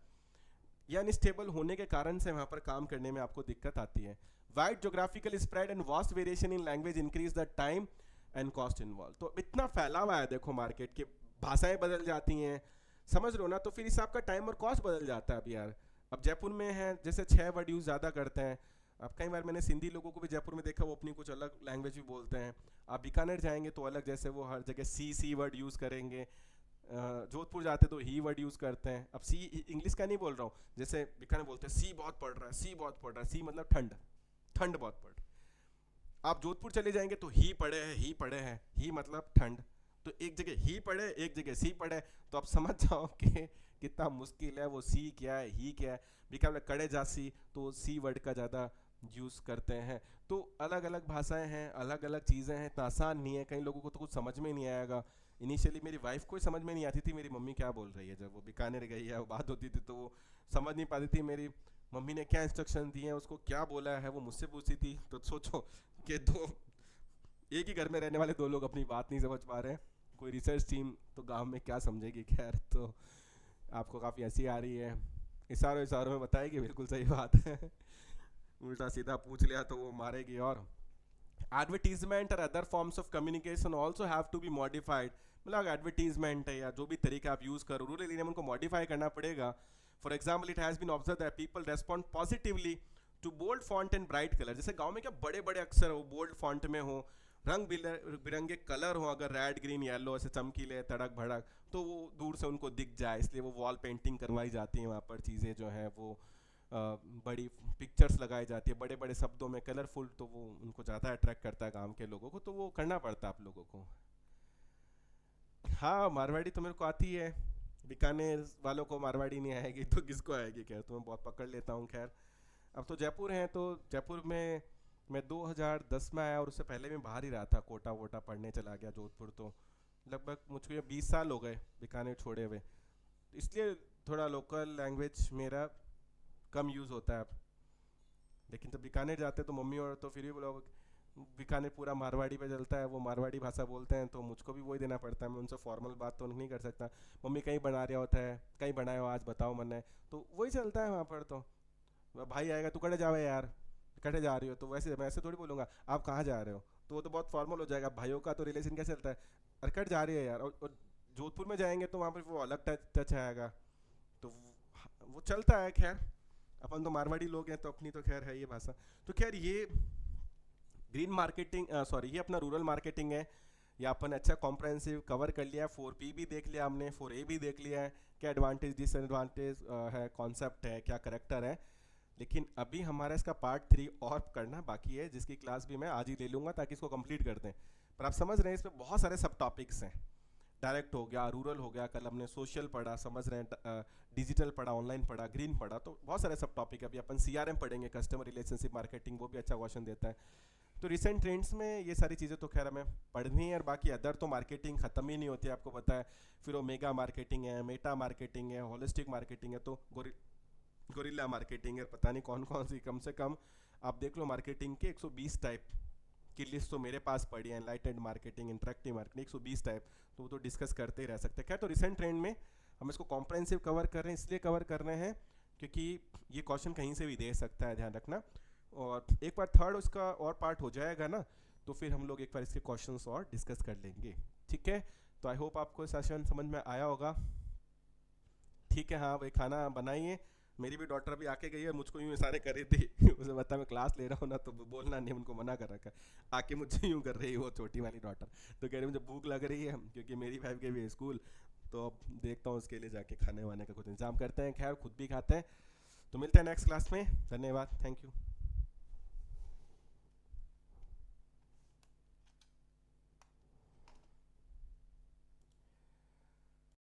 [SPEAKER 1] या अनस्टेबल होने के कारण से वहाँ पर काम करने में आपको दिक्कत आती है। Wide geographical spread and vast variation in language increase the time and cost involve. तो इतना फैला हुआ है देखो मार्केट की, भाषाएं बदल जाती हैं, समझ लो ना, तो फिर इस आपका टाइम और कॉस्ट बदल जाता है। अब यार अब जयपुर में है जैसे 6 वर्ड यूज़ ज़्यादा करते हैं। अब कई बार मैंने सिंधी लोगों को भी जयपुर में देखा, वो अपनी कुछ अलग लैंग्वेज भी बोलते हैं। आप बीकानेर जाएंगे तो अलग, जैसे वो हर जगह सी वर्ड यूज़ करेंगे। जोधपुर जाते तो ही वर्ड यूज़ करते हैं। अब सी इंग्लिश का नहीं बोल रहा हूँ, जैसे बीकानेर बोलते हैं सी बहुत पड़ रहा है, सी बहुत पड़ रहा है, सी मतलब ठंड, ठंड बहुत पड़। आप जोधपुर चले जाएंगे तो ही पड़े हैं, ही पड़े हैं, ही मतलब ठंड। तो एक जगह ही पड़े एक जगह सी पड़े, तो आप समझ जाओ कि कितना मुश्किल है। वो सी क्या है ही क्या है। बीकानेर कड़े जासी तो सी वर्ड का ज़्यादा यूज़ करते हैं। तो अलग अलग भाषाएं हैं, अलग अलग चीज़ें हैं, तो आसान नहीं है। कई लोगों को तो कुछ समझ में नहीं आएगा। इनिशियली मेरी वाइफ को ही समझ में नहीं आती थी मेरी मम्मी क्या बोल रही है। जब वो बीकानेर गई है, वो बात होती थी तो वो समझ नहीं पाती थी मेरी मम्मी ने क्या इंस्ट्रक्शन दिए हैं, उसको क्या बोला है, वो मुझसे पूछती थी। तो सोचो कि दो एक ही घर में रहने वाले दो लोग अपनी बात नहीं समझ पा रहे हैं, कोई रिसर्च टीम तो गांव में क्या समझेगी। खैर, तो आपको काफ़ी हंसी आ रही है, इशारों इशारों में बताएगी, बिल्कुल सही बात है। उल्टा सीधा पूछ लिया तो वो मारेगी। और एडवर्टीजमेंट और other forms of communication also have to be modified. मतलब एडवर्टीजमेंट है या जो भी तरीका आप यूज़ करो, रूरल एरिया में उनको मॉडिफाई करना पड़ेगा। For example, it has been observe that people respond positively to bold font and bright colour. जैसे गांव में क्या बड़े बड़े अक्षर हो, बोल्ड फॉन्ट में हो, रंग बिरंगे कलर हो, अगर रेड ग्रीन येलो ऐसे चमकीले तड़क भड़क, तो वो दूर से उनको दिख जाए, इसलिए वो वॉल पेंटिंग करवाई जाती है वहाँ पर। चीज़ें जो हैं वो बड़ी पिक्चर्स लगाई जाती है बड़े बड़े शब्दों में कलरफुल, तो वो उनको ज़्यादा अट्रैक्ट करता है गांव के लोगों को। तो वो करना पड़ता है आप लोगों को। हाँ मारवाड़ी तो मेरे को आती है, बीकानेर वालों को मारवाड़ी नहीं आएगी तो किसको आएगी। क्या तो मैं बहुत पकड़ लेता हूँ। खैर, अब तो जयपुर हैं, तो जयपुर में मैं 2010 में आया और उससे पहले मैं बाहर ही रहा था, कोटा वोटा पढ़ने चला गया जोधपुर। तो लगभग मुझको ये 20 साल हो गए बीकानेर छोड़े हुए, इसलिए थोड़ा लोकल लैंग्वेज मेरा कम यूज़ होता है अब। लेकिन जब बीकानेर जाते हैं तो मम्मी और तो फिर भी लोग, बीकानेर पूरा मारवाड़ी पे चलता है, वो मारवाड़ी भाषा बोलते हैं, तो मुझको भी वही देना पड़ता है। मैं उनसे फॉर्मल बात तो नहीं कर सकता। मम्मी कहीं बना रहा होता है, कहीं बनाए हो आज बताओ मैंने, तो वही चलता है वहाँ पर। तो भाई आएगा तू कटे जावे यार, कटे जा रही हो, तो वैसे मैं ऐसे थोड़ी बोलूँगा आप कहाँ जा रहे हो, तो वो तो बहुत फॉर्मल हो जाएगा। भाइयों का तो रिलेशन कैसे चलता है, अरे कट जा रही है यार। और जोधपुर में जाएंगे तो वहाँ पर वो अलग टच आएगा, तो वो चलता है। खैर, अपन तो मारवाड़ी लोग हैं तो अपनी तो खैर है ये भाषा। तो खैर ये ग्रीन मार्केटिंग, सॉरी ये अपना रूरल मार्केटिंग है। या अपन अच्छा कॉम्प्रहेंसिव कवर कर लिया है, 4P भी देख लिया हमने, 4A भी देख लिया है, क्या एडवांटेज डिसएडवांटेज है, कॉन्सेप्ट है, क्या करेक्टर है। लेकिन अभी हमारा इसका पार्ट 3 और करना बाकी है, जिसकी क्लास भी मैं आज ही ले लूँगा ताकि इसको कंप्लीट कर दें। पर आप समझ रहे हैं इसमें बहुत सारे सब टॉपिक्स हैं। डायरेक्ट हो गया, रूरल हो गया, कल हमने सोशल पढ़ा, समझ रहे हैं, डिजिटल पढ़ा, ऑनलाइन पढ़ा, ग्रीन पढ़ा, तो बहुत सारे सब टॉपिक। अभी अपन CRM पढ़ेंगे, कस्टमर रिलेशनशिप मार्केटिंग, वो भी अच्छा क्वेश्चन देता है। तो रिसेंट ट्रेंड्स में ये सारी चीज़ें तो खैर हमें पढ़नी है। और बाकी अदर तो मार्केटिंग ख़त्म ही नहीं होती, आपको पता है। फिर वो मेगा मार्केटिंग है, मेटा मार्केटिंग है, होलिस्टिक मार्केटिंग है, तो गोरिल्ला मार्केटिंग है, पता नहीं कौन कौन सी। कम से कम आप देख लो मार्केटिंग के 120 टाइप की लिस्ट तो मेरे पास पड़ी है। एनलाइटेड मार्केटिंग, इंटरेक्टिव मार्केटिंग, 120 टाइप, तो वो तो डिस्कस करते ही रह सकते हैं। क्या तो रिसेंट ट्रेंड में हम इसको कॉम्प्रहेंसिव कवर कर रहे हैं, इसलिए कवर कर रहे हैं क्योंकि ये क्वेश्चन कहीं से भी दे सकता है, ध्यान रखना। और एक बार थर्ड उसका और पार्ट हो जाएगा ना, तो फिर हम लोग एक बार इसके क्वेश्चंस और डिस्कस कर लेंगे, ठीक है। तो आई होप आपको सेशन समझ में आया होगा, ठीक है। हाँ भाई, खाना बनाइए। मेरी भी डॉटर अभी आके गई है, मुझको यूँ इशारे कर रही थी उसे बता मैं क्लास ले रहा हूँ ना, तो बोलना नहीं, उनको मना कर रखा है। आके मुझसे यूँ कर रही है वो छोटी वाली डॉटर, तो कह रही मुझे भूख लग रही है, क्योंकि मेरी वाइफ के भी स्कूल, तो अब देखता हूँ उसके लिए जाके खाने वाने का कुछ इंतजाम करते हैं। खैर खुद भी खाते हैं। तो मिलते हैं नेक्स्ट क्लास में, धन्यवाद, थैंक यू।